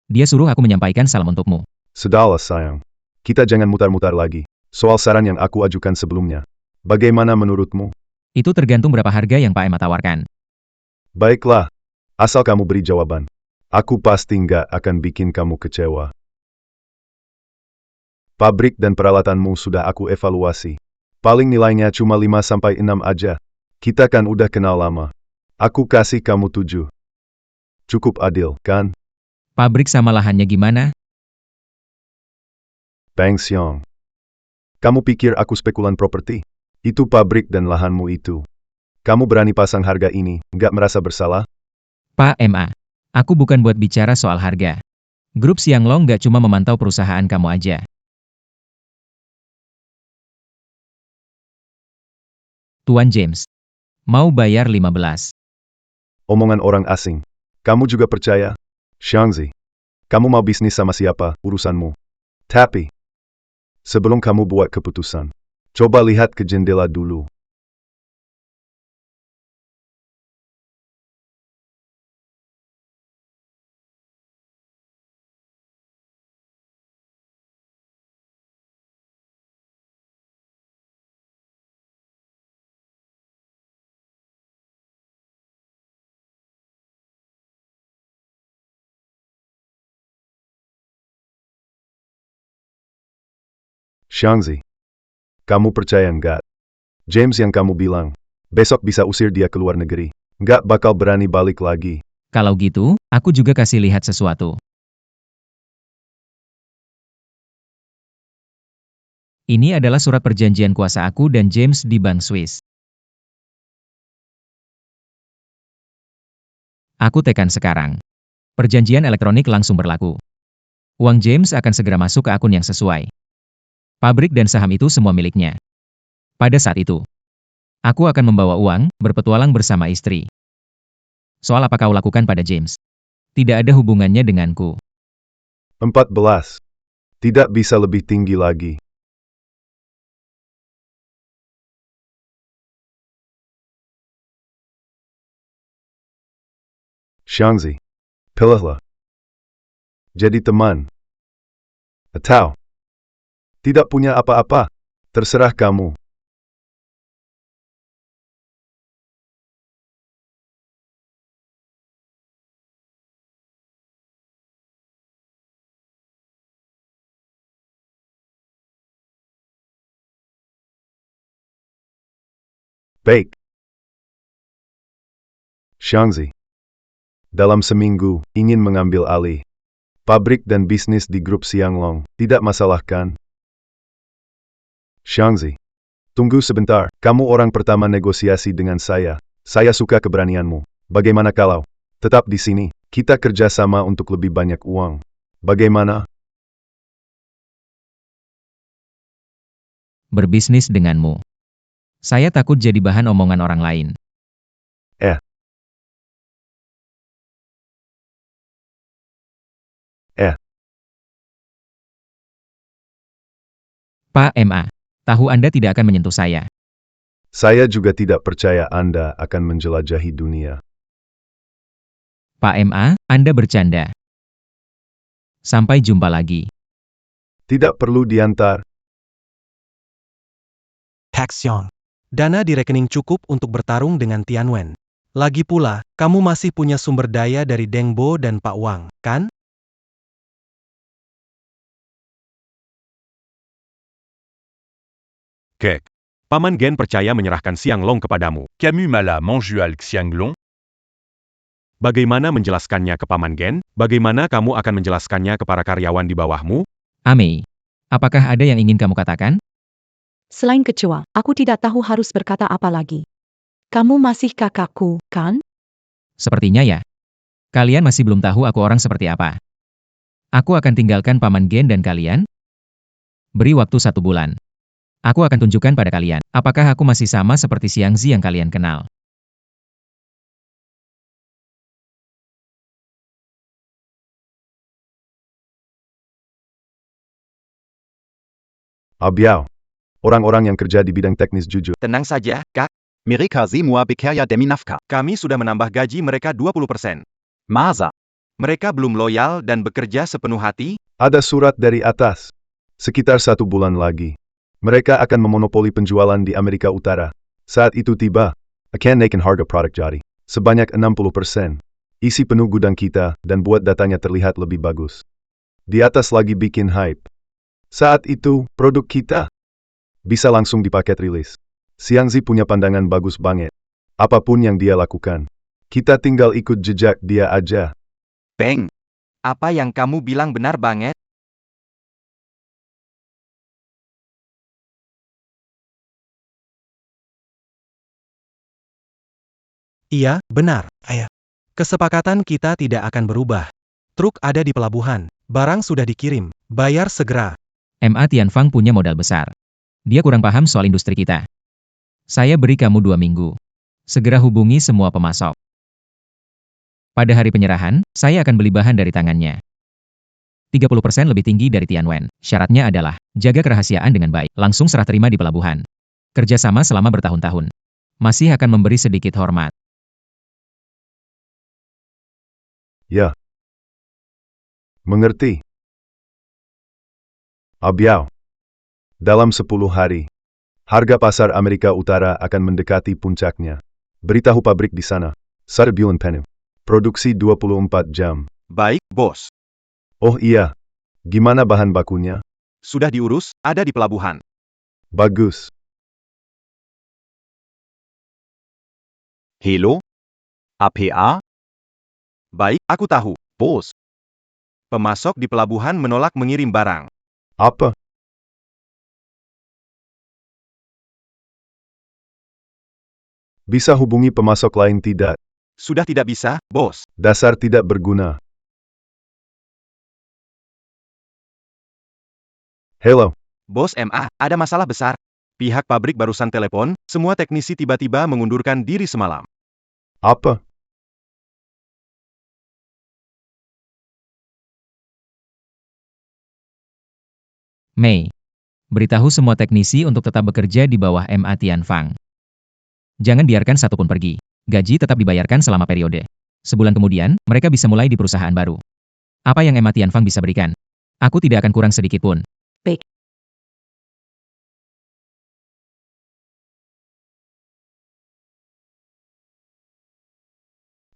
Dia suruh aku menyampaikan salam untukmu. Sudahlah sayang. Kita jangan mutar-mutar lagi. Soal saran yang aku ajukan sebelumnya. Bagaimana menurutmu? Itu tergantung berapa harga yang Pak MA tawarkan. Baiklah. Asal kamu beri jawaban. Aku pasti nggak akan bikin kamu kecewa. Pabrik dan peralatanmu sudah aku evaluasi. Paling nilainya cuma 5-6 aja. Kita kan udah kenal lama. Aku kasih kamu 7. Cukup adil, kan? Pabrik sama lahannya gimana? Bang Xiong. Kamu pikir aku spekulan properti? Itu pabrik dan lahanmu itu. Kamu berani pasang harga ini, nggak merasa bersalah? Pak MA, aku bukan buat bicara soal harga. Grup Xianglong nggak cuma memantau perusahaan kamu aja. Tuan James, mau bayar 15. Omongan orang asing. Kamu juga percaya? Xiangzi. Kamu mau bisnis sama siapa, urusanmu. Tapi, sebelum kamu buat keputusan, coba lihat ke jendela dulu. Xiangzi. Kamu percaya nggak? James yang kamu bilang, besok bisa usir dia ke luar negeri. Nggak bakal berani balik lagi. Kalau gitu, aku juga kasih lihat sesuatu. Ini adalah surat perjanjian kuasa aku dan James di Bank Swiss. Aku tekan sekarang. Perjanjian elektronik langsung berlaku. Uang James akan segera masuk ke akun yang sesuai. Pabrik dan saham itu semua miliknya. Pada saat itu, aku akan membawa uang, berpetualang bersama istri. Soal apa kau lakukan pada James? Tidak ada hubungannya denganku. 14. Tidak bisa lebih tinggi lagi. Xiangzi. Pilihlah. Jadi teman. Atau tidak punya apa-apa. Terserah kamu. Baik. Xiangzi. Dalam seminggu, ingin mengambil alih pabrik dan bisnis di grup Xianglong. Tidak masalah kan? Xiangzi. Tunggu sebentar, kamu orang pertama negosiasi dengan saya. Saya suka keberanianmu. Bagaimana kalau tetap di sini, kita kerjasama untuk lebih banyak uang. Bagaimana? Berbisnis denganmu. Saya takut jadi bahan omongan orang lain. Pak MA, tahu Anda tidak akan menyentuh saya. Saya juga tidak percaya Anda akan menjelajahi dunia. Pak MA, Anda bercanda. Sampai jumpa lagi. Tidak perlu diantar. Taxion. Dana di rekening cukup untuk bertarung dengan Tianwen. Lagi pula, kamu masih punya sumber daya dari Deng Bo dan Pak Wang, kan? Kek. Paman Gen percaya menyerahkan Xianglong kepadamu. Camus Mala Manjual Xianglong. Bagaimana menjelaskannya ke Paman Gen? Bagaimana kamu akan menjelaskannya ke para karyawan di bawahmu? Amei, apakah ada yang ingin kamu katakan? Selain kecewa, aku tidak tahu harus berkata apa lagi. Kamu masih kakakku, kan? Sepertinya ya. Kalian masih belum tahu aku orang seperti apa. Aku akan tinggalkan Paman Gen dan kalian. Beri waktu 1 bulan. Aku akan tunjukkan pada kalian, apakah aku masih sama seperti Xiangzi yang kalian kenal. Abiao. Orang-orang yang kerja di bidang teknis jujur. Tenang saja, Kak. Mereka semua bekerja demi nafkah. Kami sudah menambah gaji mereka 20%. Masa? Mereka belum loyal dan bekerja sepenuh hati. Ada surat dari atas. Sekitar 1 bulan lagi. Mereka akan memonopoli penjualan di Amerika Utara. Saat itu tiba, akan naikin harga produk jadi sebanyak 60%. Isi penuh gudang kita dan buat datanya terlihat lebih bagus. Di atas lagi bikin hype. Saat itu, produk kita bisa langsung dipaket rilis. Xiangzi punya pandangan bagus banget. Apapun yang dia lakukan, kita tinggal ikut jejak dia aja. Peng. Apa yang kamu bilang benar banget? Iya, benar, ayah. Kesepakatan kita tidak akan berubah. Truk ada di pelabuhan, barang sudah dikirim, bayar segera. MA Tianfang punya modal besar. Dia kurang paham soal industri kita. Saya beri kamu 2 minggu. Segera hubungi semua pemasok. Pada hari penyerahan, saya akan beli bahan dari tangannya. 30% lebih tinggi dari Tianwen. Syaratnya adalah, jaga kerahasiaan dengan baik, langsung serah terima di pelabuhan. Kerjasama selama bertahun-tahun. Masih akan memberi sedikit hormat. Ya. Mengerti. Abiao. Dalam 10 hari, harga pasar Amerika Utara akan mendekati puncaknya. Beritahu pabrik di sana. 1 bulan penuh. Produksi 24 jam. Baik, bos. Oh iya. Gimana bahan bakunya? Sudah diurus, ada di pelabuhan. Bagus. Hello? APA? Baik, aku tahu. Bos. Pemasok di pelabuhan menolak mengirim barang. Apa? Bisa hubungi pemasok lain tidak? Sudah tidak bisa, bos. Dasar tidak berguna. Hello. Bos MA, ada masalah besar. Pihak pabrik barusan telepon, semua teknisi tiba-tiba mengundurkan diri semalam. Apa? Mei. Beritahu semua teknisi untuk tetap bekerja di bawah MA Tianfang. Jangan biarkan satupun pergi. Gaji tetap dibayarkan selama periode. Sebulan kemudian, mereka bisa mulai di perusahaan baru. Apa yang MA Tianfang bisa berikan? Aku tidak akan kurang sedikit pun. Baik.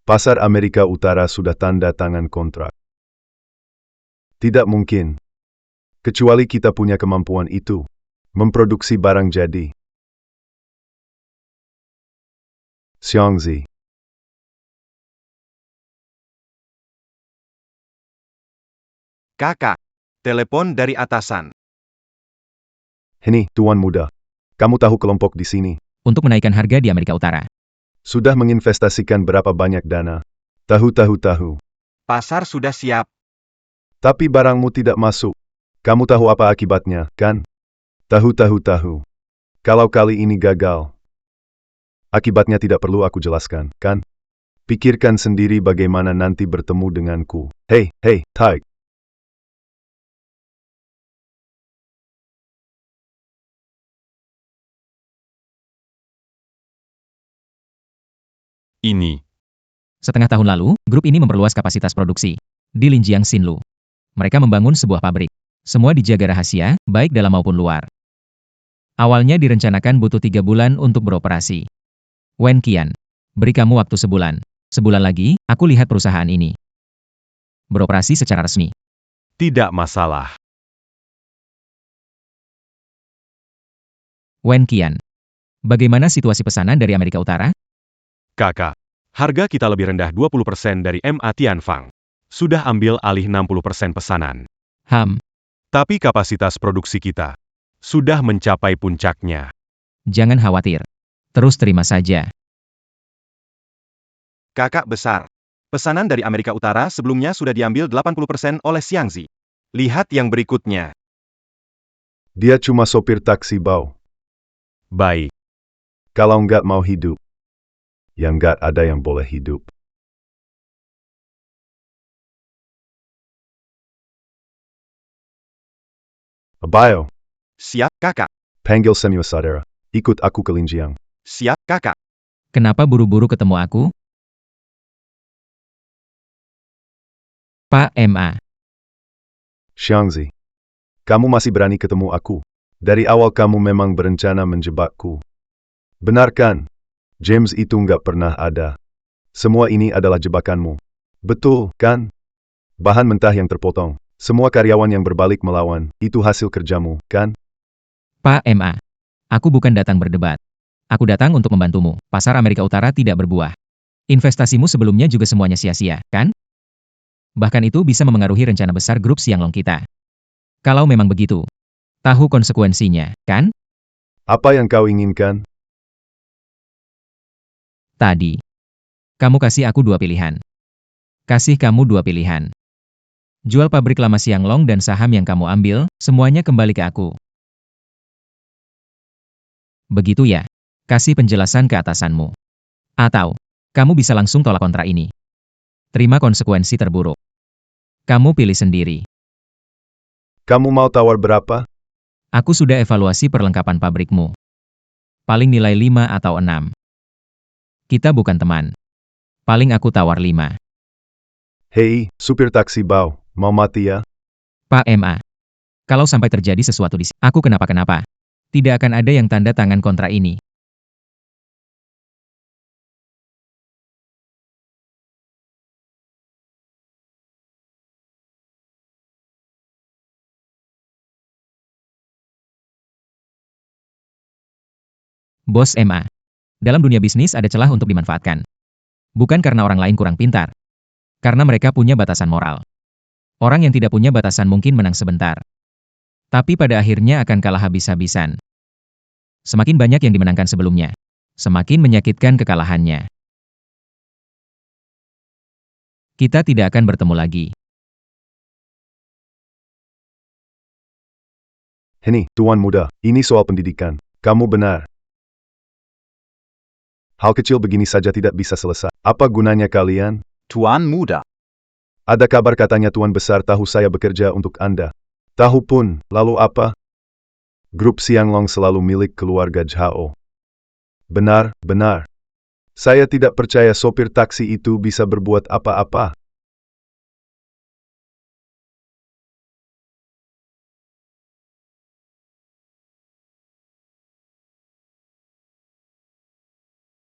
Pasar Amerika Utara sudah tanda tangan kontrak. Tidak mungkin. Kecuali kita punya kemampuan itu. Memproduksi barang jadi. Xiangzi. Kakak. Telepon dari atasan. Heni, tuan muda. Kamu tahu kelompok di sini. Untuk menaikkan harga di Amerika Utara. Sudah menginvestasikan berapa banyak dana? Tahu. Pasar sudah siap. Tapi barangmu tidak masuk. Kamu tahu apa akibatnya, kan? Tahu. Kalau kali ini gagal, akibatnya tidak perlu aku jelaskan, kan? Pikirkan sendiri bagaimana nanti bertemu denganku. Hei, Tai. Ini. Setengah tahun lalu, grup ini memperluas kapasitas produksi. Di Linjiang Xinlu. Mereka membangun sebuah pabrik. Semua dijaga rahasia, baik dalam maupun luar. Awalnya direncanakan butuh 3 bulan untuk beroperasi. Wen Qian. Beri kamu waktu sebulan. Sebulan lagi, aku lihat perusahaan ini beroperasi secara resmi. Tidak masalah. Wen Qian. Bagaimana situasi pesanan dari Amerika Utara? Kakak. Harga kita lebih rendah 20% dari MA Tianfang. Sudah ambil alih 60% pesanan. Tapi kapasitas produksi kita sudah mencapai puncaknya. Jangan khawatir. Terus terima saja. Kakak besar. Pesanan dari Amerika Utara sebelumnya sudah diambil 80% oleh Xiangzi. Lihat yang berikutnya. Dia cuma sopir taksi bau. Baik. Kalau nggak mau hidup, yang nggak ada yang boleh hidup. Abayo, Siap, kakak. panggil semua saudara. Ikut aku ke Linjiang. Siap, kakak. Kenapa buru-buru ketemu aku? Pak MA. Xiangzi, kamu masih berani ketemu aku. Dari awal kamu memang berencana menjebakku. Benar kan? James itu nggak pernah ada. Semua ini adalah jebakanmu. Betul, kan? Bahan mentah yang terpotong. Semua karyawan yang berbalik melawan, itu hasil kerjamu, kan? Pak MA. Aku bukan datang berdebat. Aku datang untuk membantumu. Pasar Amerika Utara tidak berbuah. Investasimu sebelumnya juga semuanya sia-sia, kan? Bahkan itu bisa memengaruhi rencana besar grup Xianglong kita. Kalau memang begitu, tahu konsekuensinya, kan? Apa yang kau inginkan? Tadi, kamu kasih aku 2 pilihan. Kasih kamu 2 pilihan. Jual pabrik lama Xianglong dan saham yang kamu ambil, semuanya kembali ke aku. Begitu ya? Kasih penjelasan ke atasanmu. Atau, kamu bisa langsung tolak kontrak ini. Terima konsekuensi terburuk. Kamu pilih sendiri. Kamu mau tawar berapa? Aku sudah evaluasi perlengkapan pabrikmu. Paling nilai 5 atau 6. Kita bukan teman. Paling aku tawar 5. Hei, supir taksi bau, mau mati ya? Pak MA. Kalau sampai terjadi sesuatu di sini, aku kenapa-kenapa. Tidak akan ada yang tanda tangan kontrak ini. Bos MA. Dalam dunia bisnis ada celah untuk dimanfaatkan. Bukan karena orang lain kurang pintar. Karena mereka punya batasan moral. Orang yang tidak punya batasan mungkin menang sebentar. Tapi pada akhirnya akan kalah habis-habisan. Semakin banyak yang dimenangkan sebelumnya, semakin menyakitkan kekalahannya. Kita tidak akan bertemu lagi. Heni, tuan muda, ini soal pendidikan. Kamu benar. Hal kecil begini saja tidak bisa selesai. Apa gunanya kalian? Tuan muda. Ada kabar katanya tuan besar tahu saya bekerja untuk Anda. Tahu pun, lalu apa? Grup Xianglong selalu milik keluarga Zhao. Benar, benar. Saya tidak percaya sopir taksi itu bisa berbuat apa-apa.